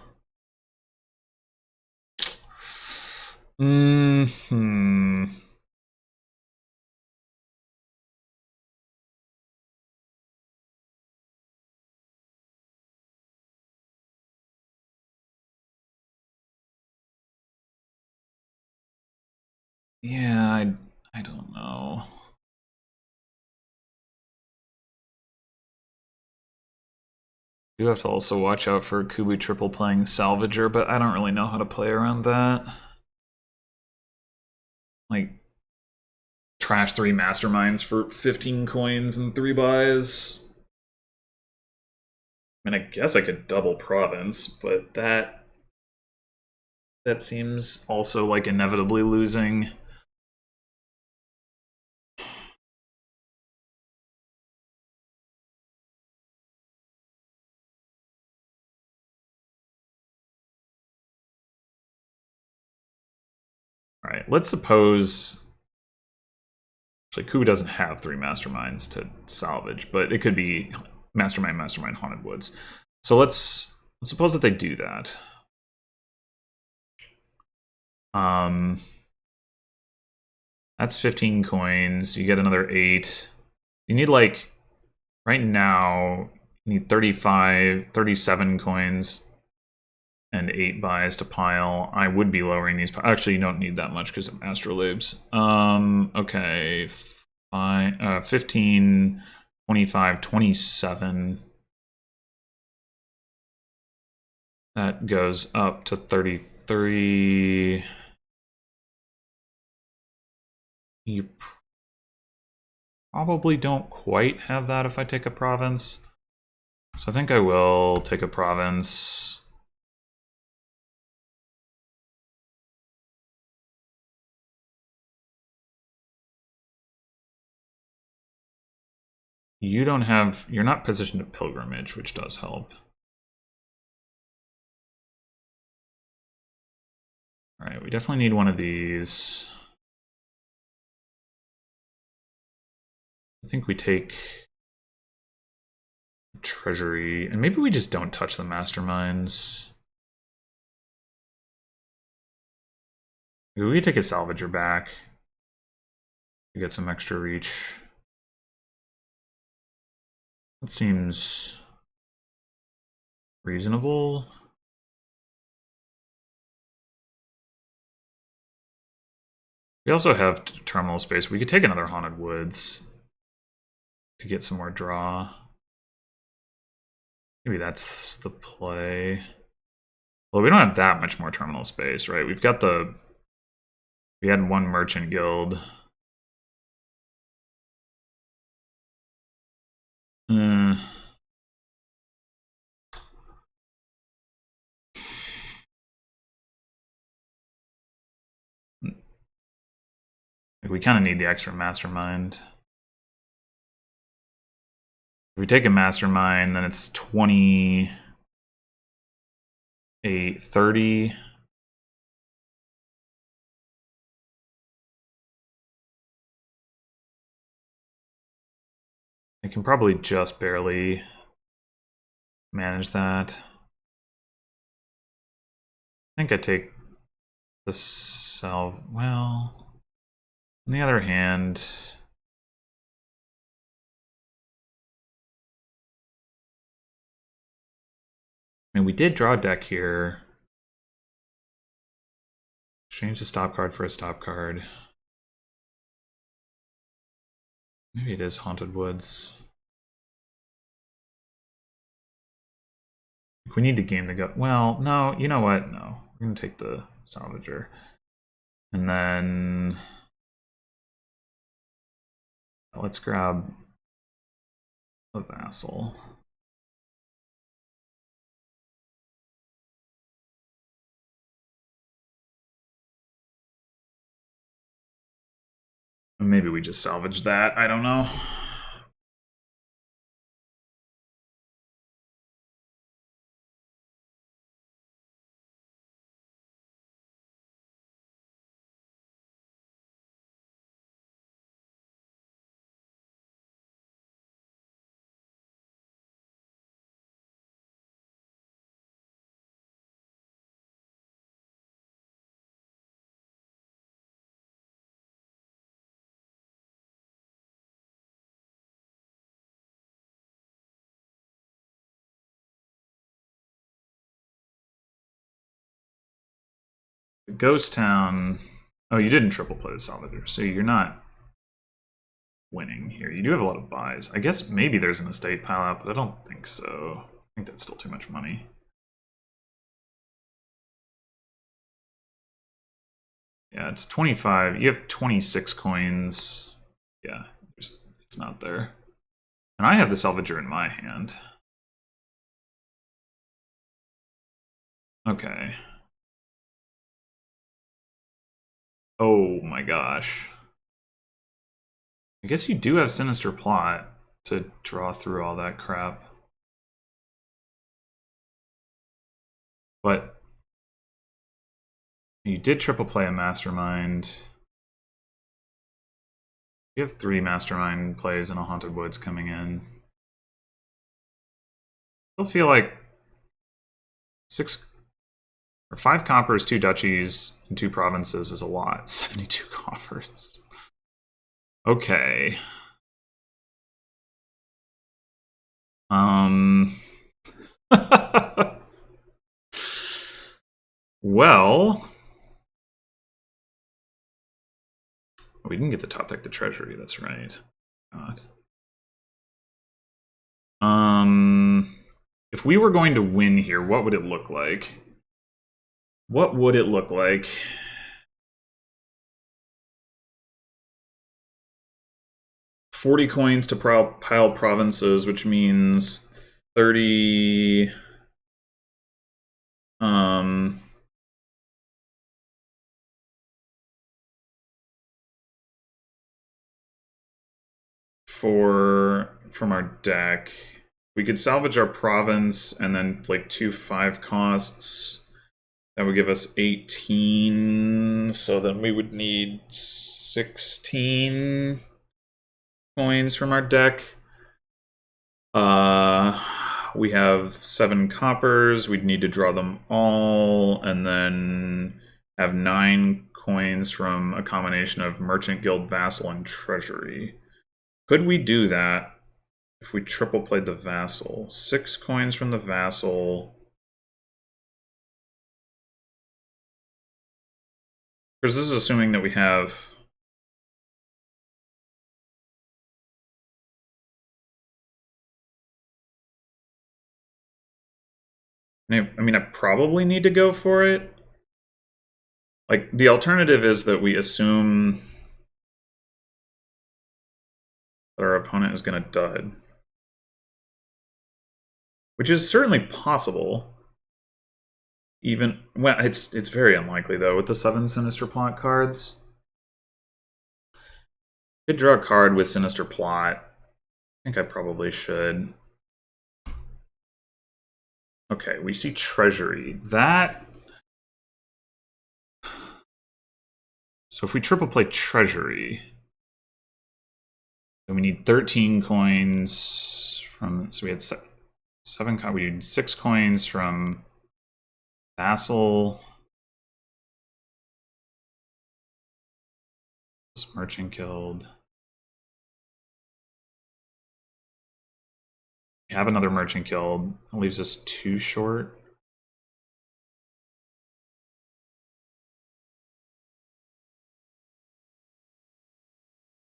Yeah, I don't know. Do have to also watch out for Kubu triple playing Salvager, but I don't really know how to play around that. Like, trash 3 Masterminds for 15 coins and 3 buys. I mean, I guess I could double province, but that seems also like inevitably losing. All right, let's suppose... Actually, Kubu doesn't have 3 Masterminds to salvage, but it could be Mastermind, Haunted Woods. So let's suppose that they do that. That's 15 coins. You get another 8. You need, like, right now, you need 37 coins and 8 buys to pile. I would be lowering these. Actually, you don't need that much because of astrolabes. Okay. 15, 25, 27. That goes up to 33. You probably don't quite have that if I take a province. So I think I will take a province. You're not positioned to pilgrimage, which does help. All right, we definitely need one of these. I think we take treasury, and maybe we just don't touch the masterminds. Maybe we take a salvager back to get some extra reach. That seems reasonable. We also have terminal space. We could take another Haunted Woods to get some more draw. Maybe that's the play. Well, we don't have that much more terminal space, right? We had one merchant guild. We kind of need the extra mastermind. If we take a mastermind, then it's 28, 30. I can probably just barely manage that. I think I take the well, on the other hand, I mean, we did draw a deck here. Exchange the stop card for a stop card. Maybe it is Haunted Woods. We need to game the gut. Well, no, you know what? No, we're gonna take the Salvager. And then let's grab a vassal. Maybe we just salvage that. I don't know. Ghost Town. Oh, you didn't triple play the Salvager, so you're not winning here. You do have a lot of buys. I guess maybe there's an estate pile out, but I don't think so. I think that's still too much money. Yeah, it's 25. You have 26 coins. Yeah, it's not there. And I have the Salvager in my hand. Okay. Oh my gosh. I guess you do have Sinister Plot to draw through all that crap. But you did triple play a Mastermind. You have 3 Mastermind plays and a Haunted Woods coming in. I still feel like 6 or 5 coppers, 2 duchies, and 2 provinces is a lot. 72 coffers. Okay. Well, we didn't get the top deck the treasury. That's right. God. If we were going to win here, what would it look like? What would it look like? $40 coins to pile provinces, which means 30. From our deck, we could salvage our province and then like 2 5 costs. That would give us 18. So then we would need 16 coins from our deck. We have 7 coppers. We'd need to draw them all, and then have 9 coins from a combination of Merchant Guild, Vassal, and Treasury. Could we do that if we triple played the Vassal? 6 coins from the Vassal. Because this is assuming that we have... I mean, I probably need to go for it. Like, the alternative is that we assume that our opponent is going to dud. Which is certainly possible. Even, well, it's very unlikely, though, with the 7 Sinister Plot cards. Could draw a card with Sinister Plot. I think I probably should. Okay, we see Treasury. That... So if we triple play Treasury, then we need 13 coins from... So we had 7 coins. We need 6 coins from Vassal. Merchant Guild. We have another Merchant Guild. It leaves us 2 short.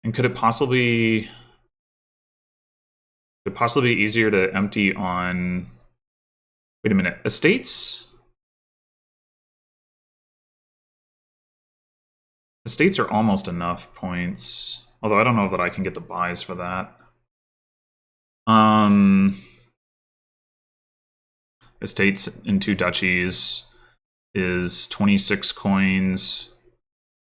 And could it possibly be easier to empty on... Wait a minute. Estates? Estates are almost enough points. Although I don't know that I can get the buys for that. Estates in 2 duchies is 26 coins.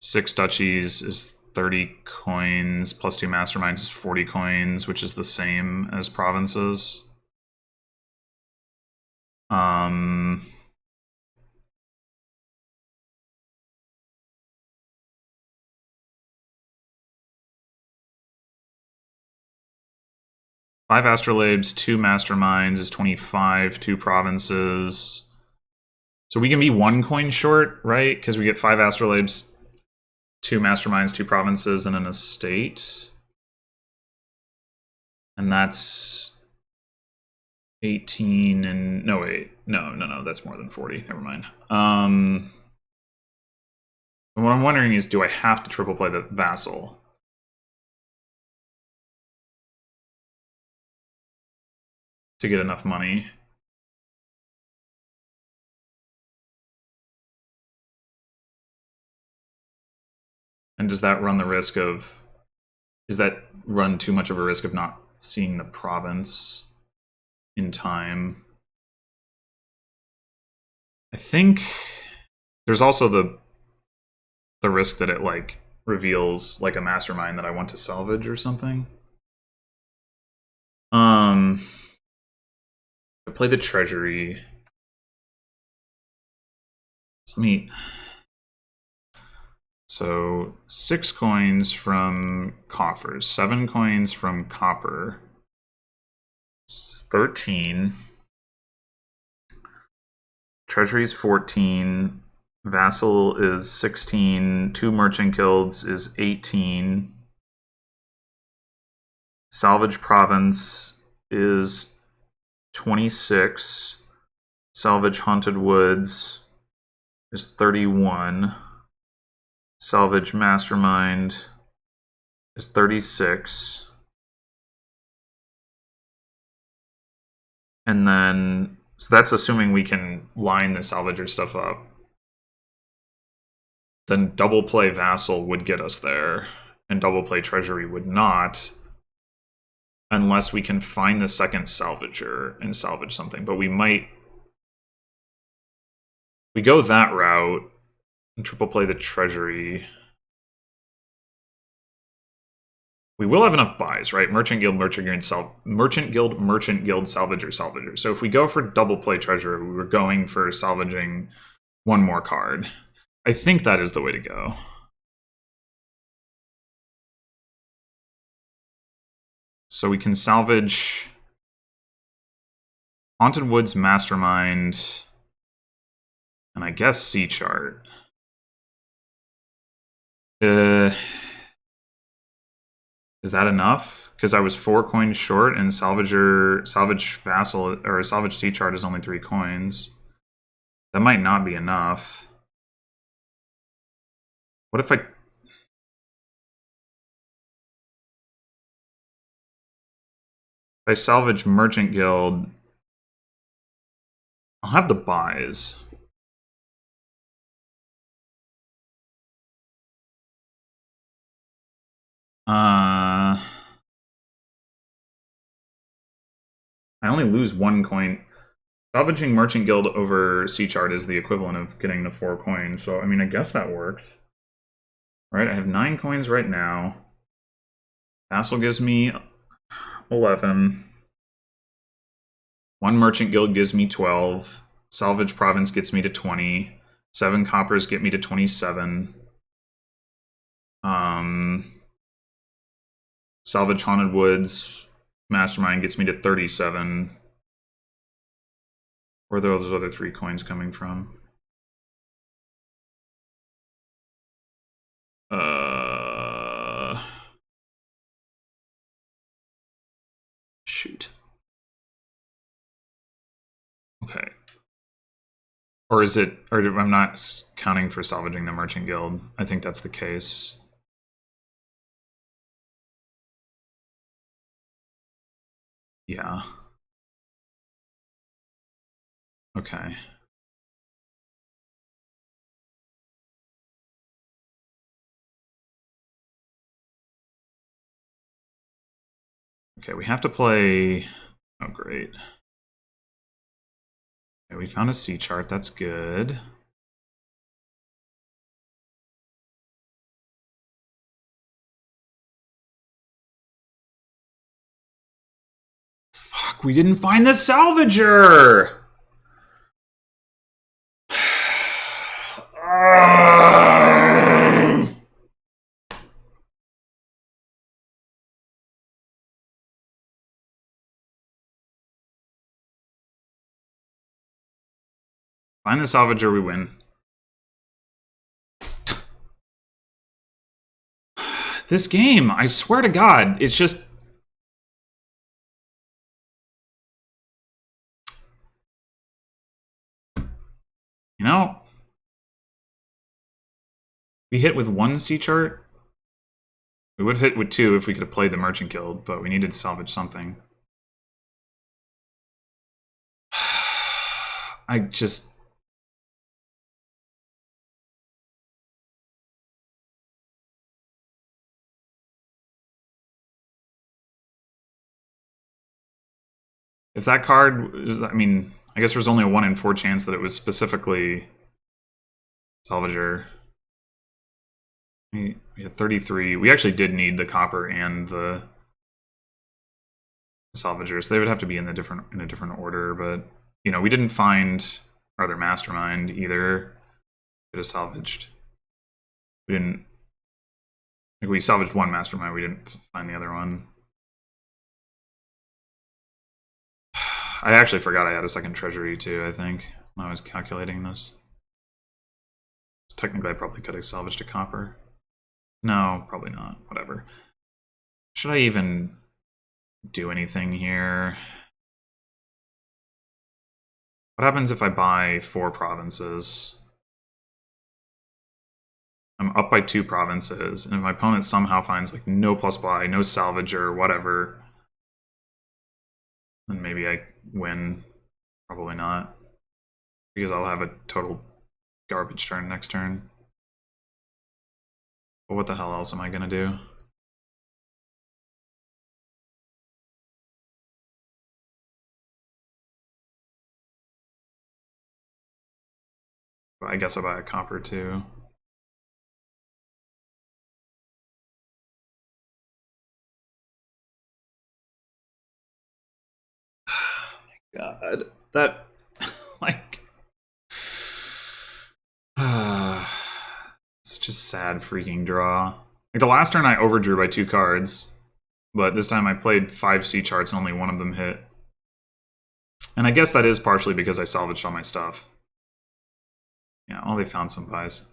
6 duchies is 30 coins, plus 2 masterminds is 40 coins, which is the same as provinces. 5 astrolabes, 2 masterminds is 25, 2 provinces. So we can be 1 coin short, right? Because we get 5 astrolabes, 2 masterminds, 2 provinces, and an estate. And that's 18 and... No, wait. No, that's more than 40. Never mind. What I'm wondering is, do I have to triple play the Vassal? To get enough money. And does that run the risk of... Does that run too much of a risk of not seeing the province in time? I think there's also the risk that it like reveals like a mastermind that I want to salvage or something. I play the treasury. So let me... So 6 coins from coffers, 7 coins from copper, 13, Treasury's 14. Vassal is 16. 2 merchant guilds is 18. Salvage province is 26. Salvage haunted woods is 31. Salvage mastermind is 36. And then, so that's assuming we can line the salvager stuff up. Then double play vassal would get us there, and double play treasury would not, unless we can find the second salvager and salvage something. But we might, we go that route and triple play the treasury. We will have enough buys, right? Merchant guild, merchant guild, merchant guild, salvager. So if we go for double play treasury, we were going for salvaging one more card. I think that is the way to go. So we can salvage Haunted Woods Mastermind, and I guess Sea Chart. Is that enough? Because I was 4 coins short, and salvage vassal or salvage Sea Chart is only 3 coins. That might not be enough. What if I salvage Merchant Guild? I'll have the buys. I only lose 1 coin. Salvaging Merchant Guild over Sea Chart is the equivalent of getting the 4 coins, so I mean, I guess that works. Right, I have 9 coins right now. Vassal gives me 11. 1 Merchant Guild gives me 12. Salvage Province gets me to 20. 7 coppers get me to 27. Salvage Haunted Woods Mastermind gets me to 37. Where are those other 3 coins coming from? Shoot. Okay. Or is it, or I'm not counting for salvaging the Merchant Guild. I think that's the case. Yeah. Okay. Okay, we have to play... Oh, great. Okay, we found a Sea Chart. That's good. Fuck, we didn't find the Salvager! Find the Salvager, we win. This game, I swear to God, it's just... You know? We hit with 1 Sea Chart. We would have hit with 2 if we could have played the Merchant Guild, but we needed to salvage something. I just... If that card was, I mean, I guess there's only a 1 in 4 chance that it was specifically Salvager. We had 33. We actually did need the copper and the Salvager, so they would have to be in a different order, but you know, we didn't find our other Mastermind either. Could have salvaged. We didn't, like, we salvaged 1 Mastermind, we didn't find the other one. I actually forgot I had a second treasury too, I think. when I was calculating this. So technically, I probably could have salvaged a copper. No, probably not. Whatever. Should I even do anything here? What happens if I buy 4 provinces? I'm up by 2 provinces, and if my opponent somehow finds like no plus buy, no salvage or whatever, then maybe I win. Probably not, because I'll have a total garbage turn next turn. But what the hell else am I gonna do? I guess I'll buy a copper too. Oh my god. That, like... such a sad freaking draw. Like, the last turn I overdrew by 2 cards, but this time I played 5 C charts and only one of them hit. And I guess that is partially because I salvaged all my stuff. Yeah, well, they found some buys.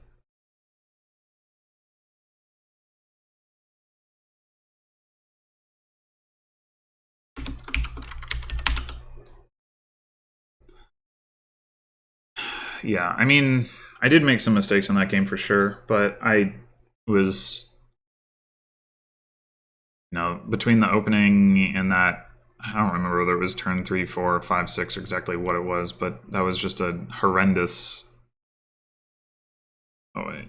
Yeah, I mean, I did make some mistakes in that game for sure, but I was, you know, between the opening and that, I don't remember whether it was turn 3, 4, 5, 6, or exactly what it was, but that was just a horrendous... Oh wait,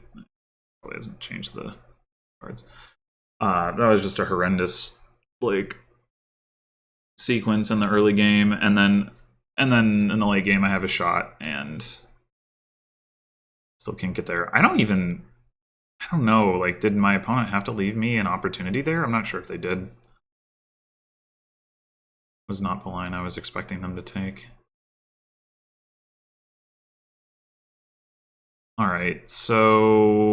probably hasn't changed the cards. That was just a horrendous, like, sequence in the early game, and then in the late game I have a shot and still can't get there. I don't know, like, did my opponent have to leave me an opportunity there? I'm not sure if they did. Was not the line I was expecting them to take. Alright, so...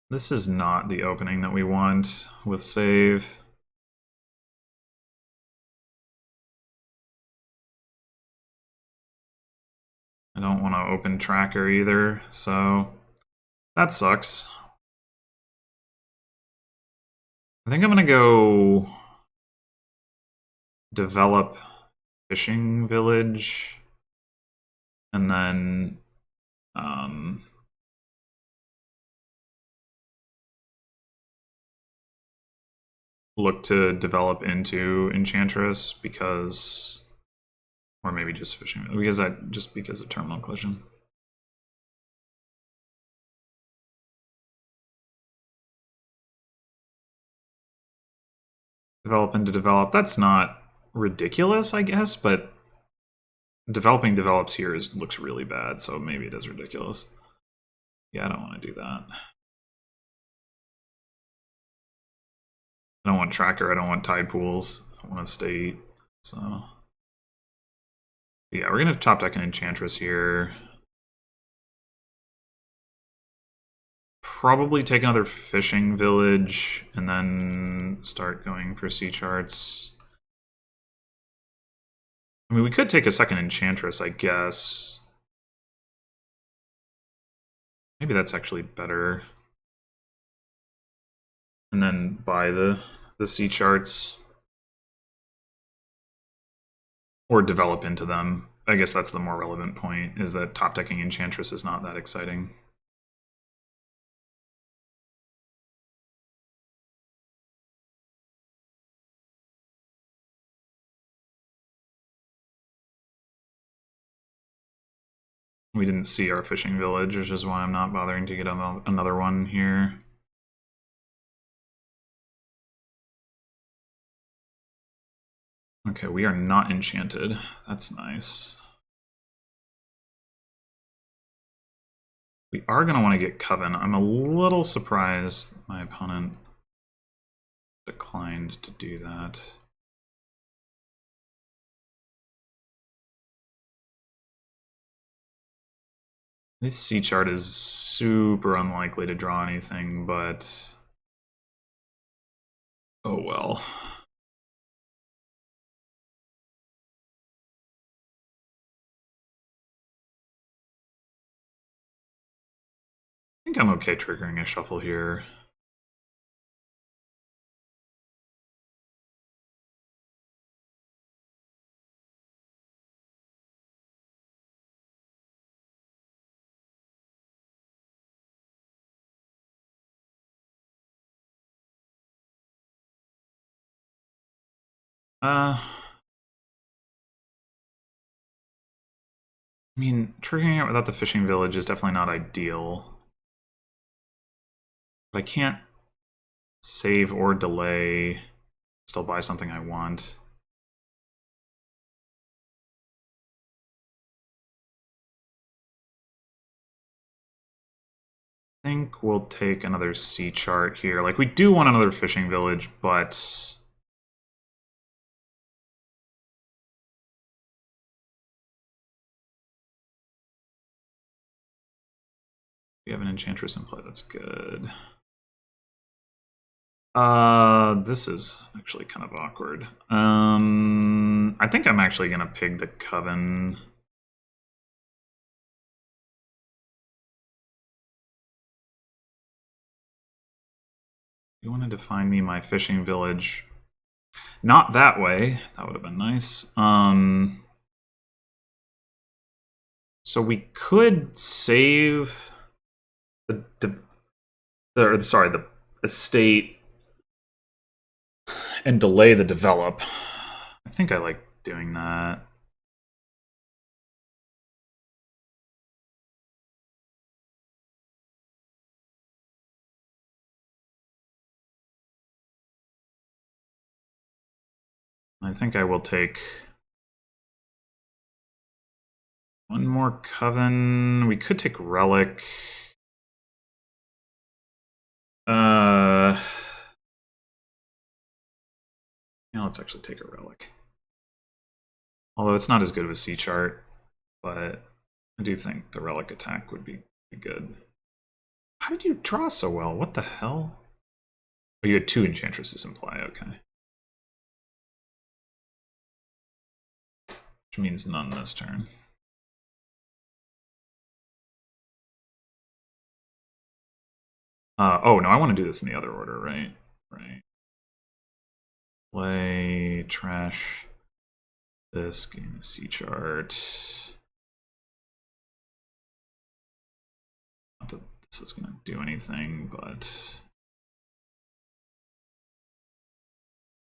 this is not the opening that we want with save. I don't want to open tracker either, so that sucks. I think I'm going to go develop fishing village and then look to develop into Enchantress because, or maybe just fishing, because of terminal collision. Develop into develop. That's not ridiculous, I guess, but developing develops here looks really bad, so maybe it is ridiculous. Yeah, I don't want to do that. I don't want tracker, I don't want tide pools, I want to state, so... yeah, we're going to top deck an Enchantress here. Probably take another fishing village, and then start going for sea charts. I mean, we could take a second Enchantress, I guess. Maybe that's actually better. And then buy the sea charts. Or develop into them. I guess that's the more relevant point, is that top decking Enchantress is not that exciting. We didn't see our fishing village, which is why I'm not bothering to get another one here. Okay, we are not enchanted. That's nice. We are going to want to get Coven. I'm a little surprised my opponent declined to do that. This sea chart is super unlikely to draw anything, but... Oh well. I think I'm okay triggering a shuffle here. I mean, triggering it without the fishing village is definitely not ideal. But I can't save or delay, still buy something I want. I think we'll take another sea chart here. Like, we do want another fishing village, but we have an enchantress in play. That's good. This is actually kind of awkward. I think I'm actually gonna pig the Coven. You wanted to find me my fishing village. Not that way. That would have been nice. So we could save the estate and delay the develop. I think I like doing that. I think I will take one more Coven. We could take Relic. Yeah, let's actually take a Relic. Although it's not as good of a sea chart, but I do think the Relic attack would be good. How did you draw so well? What the hell? Oh, you had two Enchantresses in play, okay. Which means none this turn. Oh, no, I want to do this in the other order, right? Right. Play, trash this, gain a sea chart. Not that this is going to do anything, but...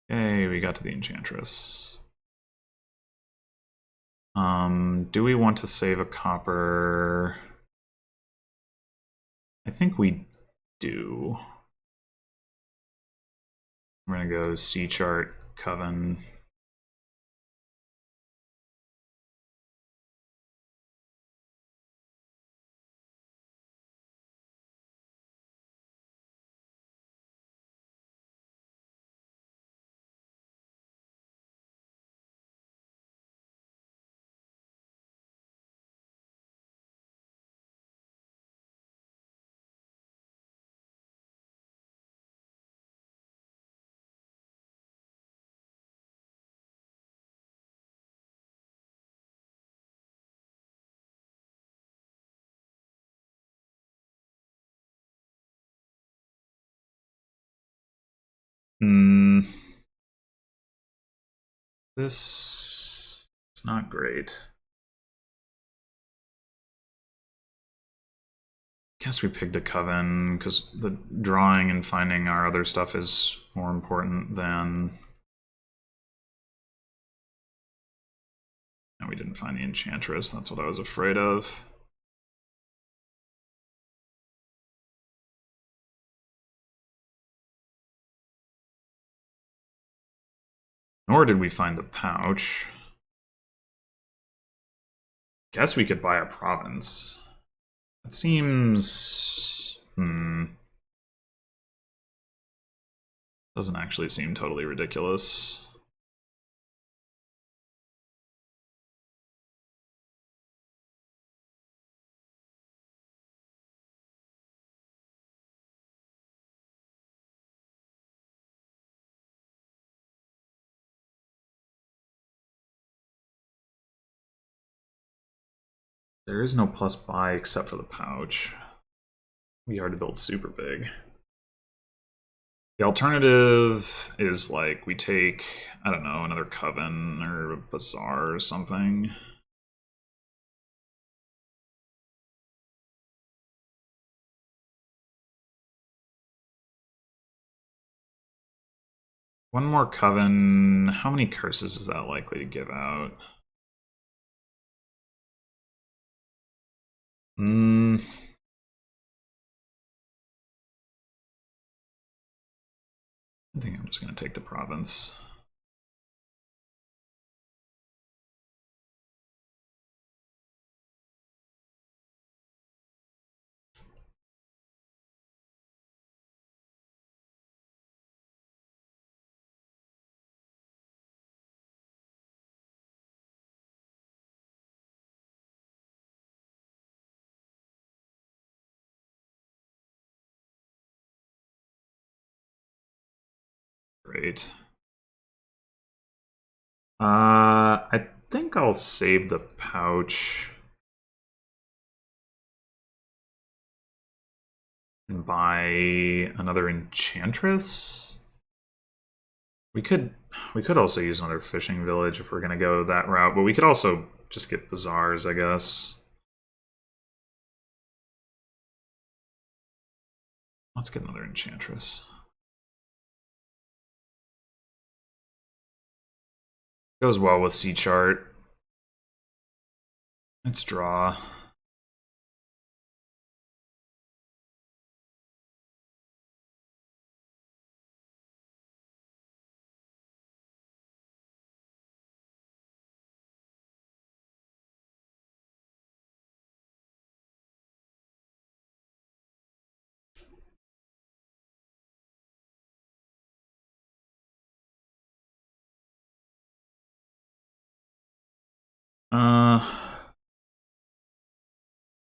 Okay, we got to the Enchantress. Do we want to save a copper? I think we do. We're gonna go sea chart, Coven. This is not great. Guess we picked a Coven because the drawing and finding our other stuff is more important than... And we didn't find the Enchantress, that's what I was afraid of. Nor did we find the pouch. Guess we could buy a province. It seems... Doesn't actually seem totally ridiculous. There is no plus buy except for the pouch. It'd be hard to build super big. The alternative is like we take, I don't know, another Coven or a Bazaar or something. One more Coven. How many curses is that likely to give out? I think I'm just going to take the province. Great. I think I'll save the pouch and buy another Enchantress. We could also use another fishing village if we're gonna go that route, but we could also just get Bazaars, I guess. Let's get another Enchantress. Goes well with Sea Chart. Let's draw.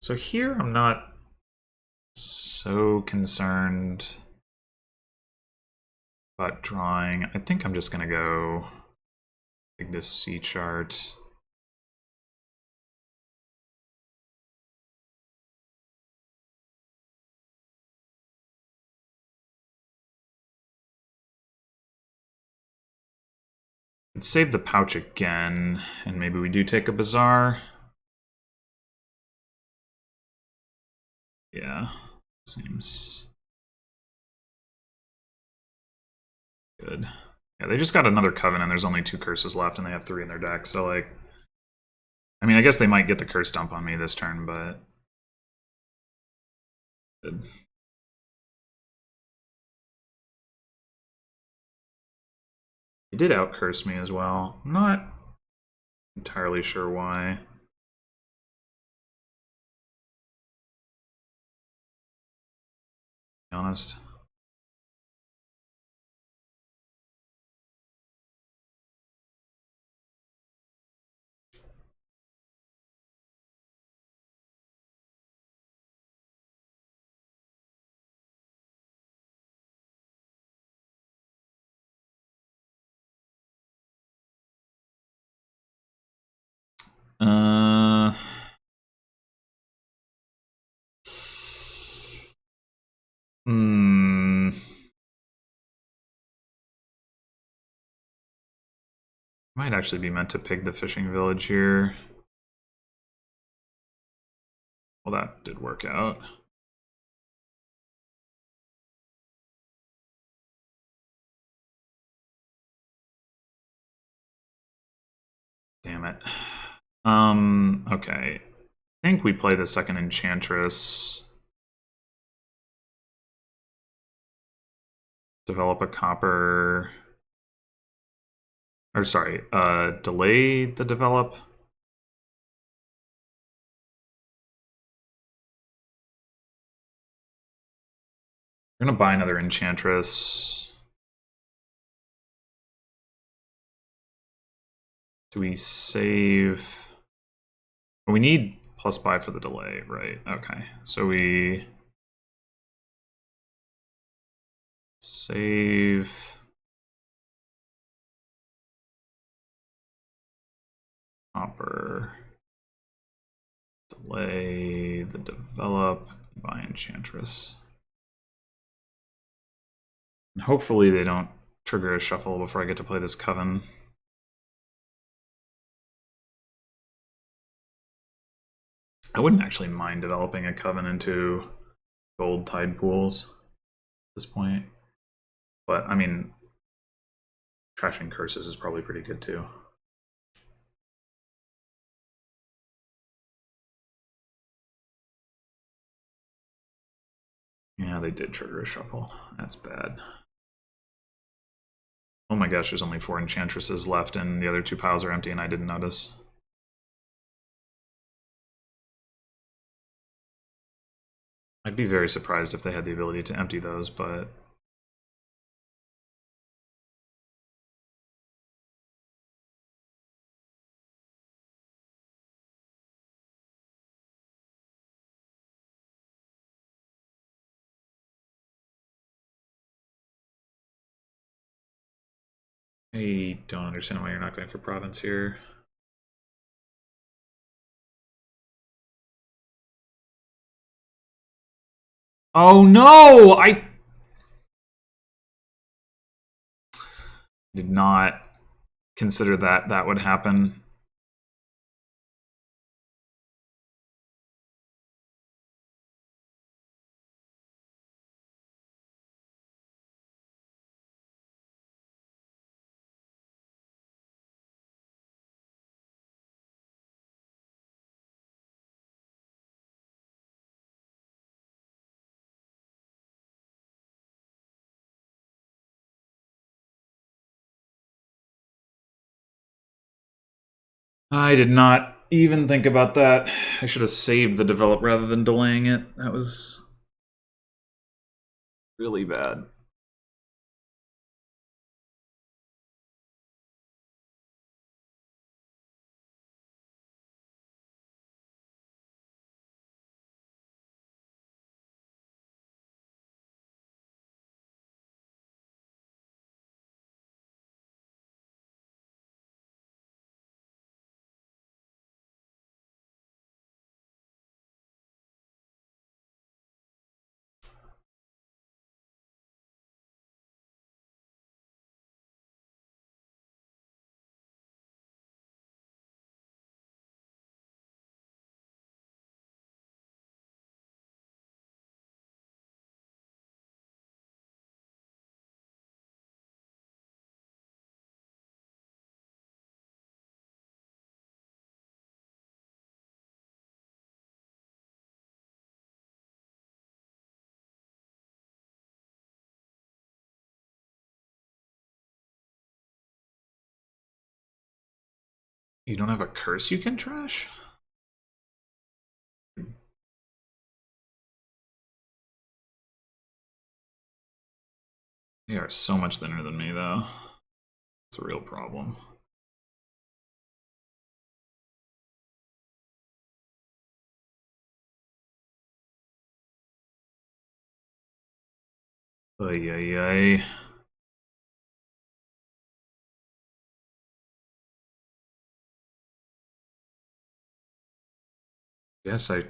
So here I'm not so concerned about drawing. I think I'm just gonna go take this Sea Chart. Let's save the pouch again, and maybe we do take a Bazaar. Yeah, seems good. Yeah, they just got another Coven, and there's only 2 curses left, and they have 3 in their deck, so like... I mean, I guess they might get the curse dump on me this turn, but... Good. He did out-curse me as well. I'm not entirely sure why. To be honest. Uh... Hmm... Might actually be meant to pig the fishing village here. Well, that did work out. Damn it. Okay. I think we play the second Enchantress. Develop a copper... Or sorry, delay the develop. We're gonna buy another Enchantress. Do we save? Well, we need plus buy for the delay, right? Okay, so we save. Copper. Delay the develop by Enchantress. And hopefully they don't trigger a shuffle before I get to play this Coven. I wouldn't actually mind developing a Coven into gold tide pools at this point. But, I mean, trashing curses is probably pretty good too. Yeah, they did trigger a shuffle. That's bad. Oh my gosh, there's only 4 Enchantresses left and the other 2 piles are empty and I didn't notice. I'd be very surprised if they had the ability to empty those, but... I don't understand why you're not going for Province here. Oh no! I did not consider that that would happen. I did not even think about that. I should have saved the develop rather than delaying it. That was really bad. You don't have a curse you can trash? They are so much thinner than me, though. It's a real problem. Ay, ay, ay. Guess I... Do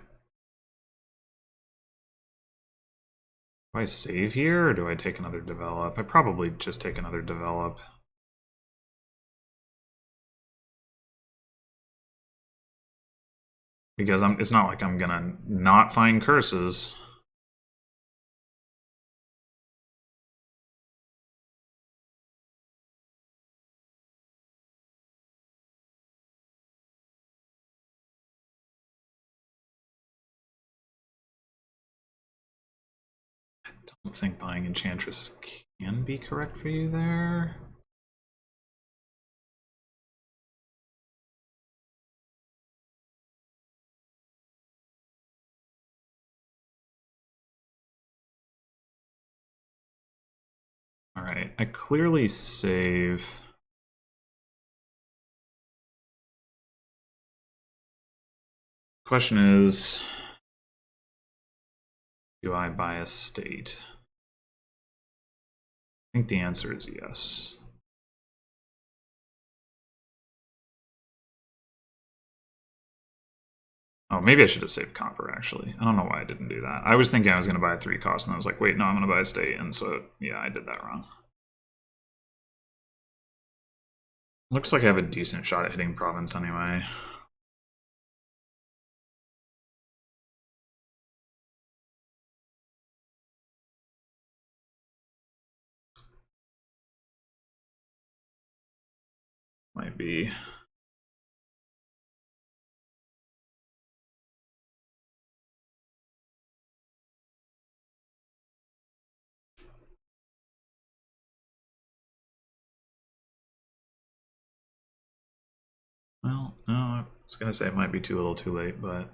I save here, or do I take another develop? I probably just take another develop. Because it's not like I'm gonna not find curses. I don't think buying Enchantress can be correct for you there. Alright, I clearly save... Question is... Do I buy a state? I think the answer is yes. Oh, maybe I should have saved copper, actually. I don't know why I didn't do that. I was thinking I was going to buy a 3 cost, and I was like, wait, no, I'm going to buy a state. And so, yeah, I did that wrong. Looks like I have a decent shot at hitting province anyway. Might be. Well, no, I was going to say it might be too little too late, but...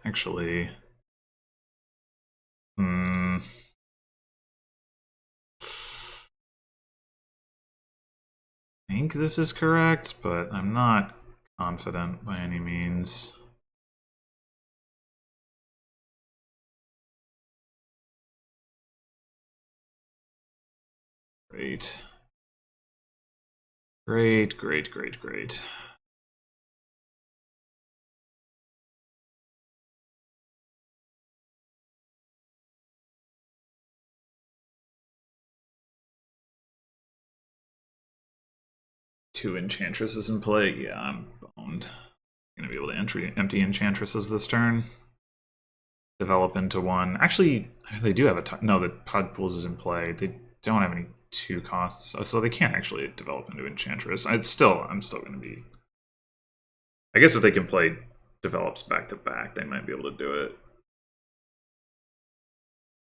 Actually... I think this is correct, but I'm not confident by any means. Great. Great, great, great, great. Two enchantresses in play. Yeah, I'm boned. Gonna be able to empty enchantresses this turn. Develop into one. Actually, they do have a no. The pod pools is in play. They don't have any 2 costs, so they can't actually develop into enchantress. I'm still gonna be. I guess if they can play develops back to back, they might be able to do it.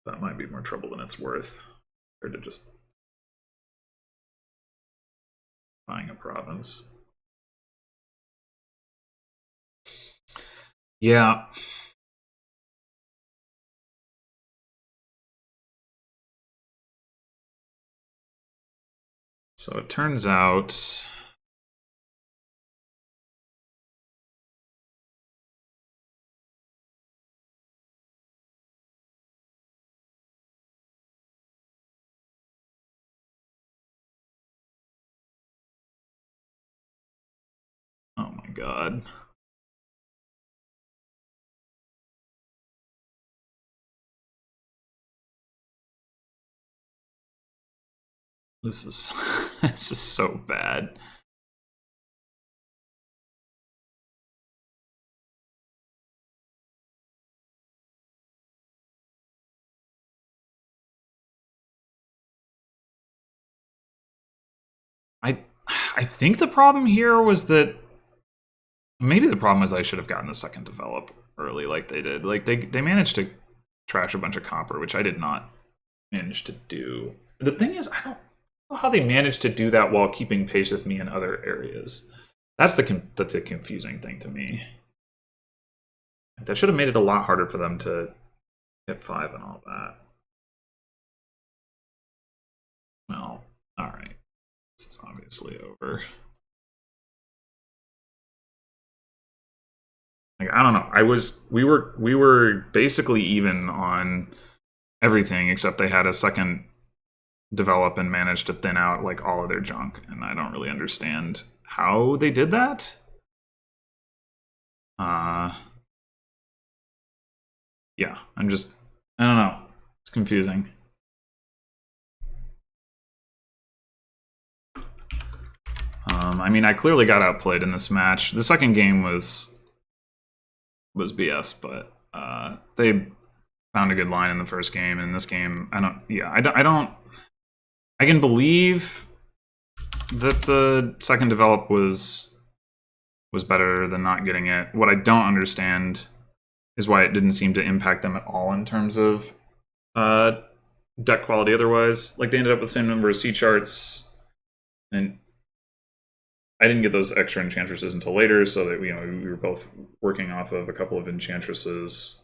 That might be more trouble than it's worth, or to just buying a province. Yeah. So it turns out... Oh my god. This is this is so bad. I think the problem here was that maybe the problem is I should have gotten the second develop early like they did. Like they managed to trash a bunch of copper, which I did not manage to do. The thing is, I don't know how they managed to do that while keeping pace with me in other areas. That's the confusing thing to me. That should have made it a lot harder for them to hit 5 and all that. Well, alright. This is obviously over. Like, I don't know. We were basically even on everything except they had a second develop and managed to thin out like all of their junk, and I don't really understand how they did that. Yeah, I don't know. It's confusing. I mean, I clearly got outplayed in this match. The second game was BS, but they found a good line in the first game. And in this game, I can believe that the second develop was better than not getting it. What I don't understand is why it didn't seem to impact them at all in terms of deck quality otherwise. Like, they ended up with the same number of C charts, and I didn't get those extra enchantresses until later, so that we were both working off of a couple of enchantresses.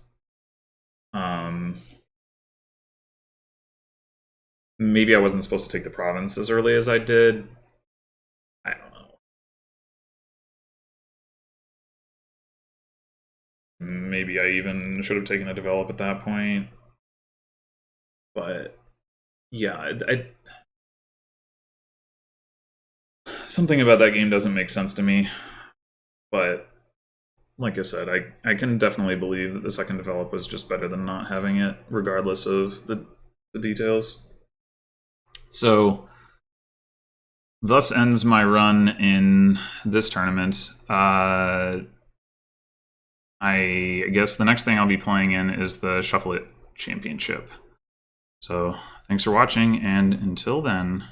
Maybe I wasn't supposed to take the province as early as I did. I don't know. Maybe I even should have taken a develop at that point. But yeah, something about that game doesn't make sense to me. But like I said, I can definitely believe that the second develop was just better than not having it, regardless of the details. So, thus ends my run in this tournament. I guess the next thing I'll be playing in is the Shuffle It Championship. So, thanks for watching, and until then...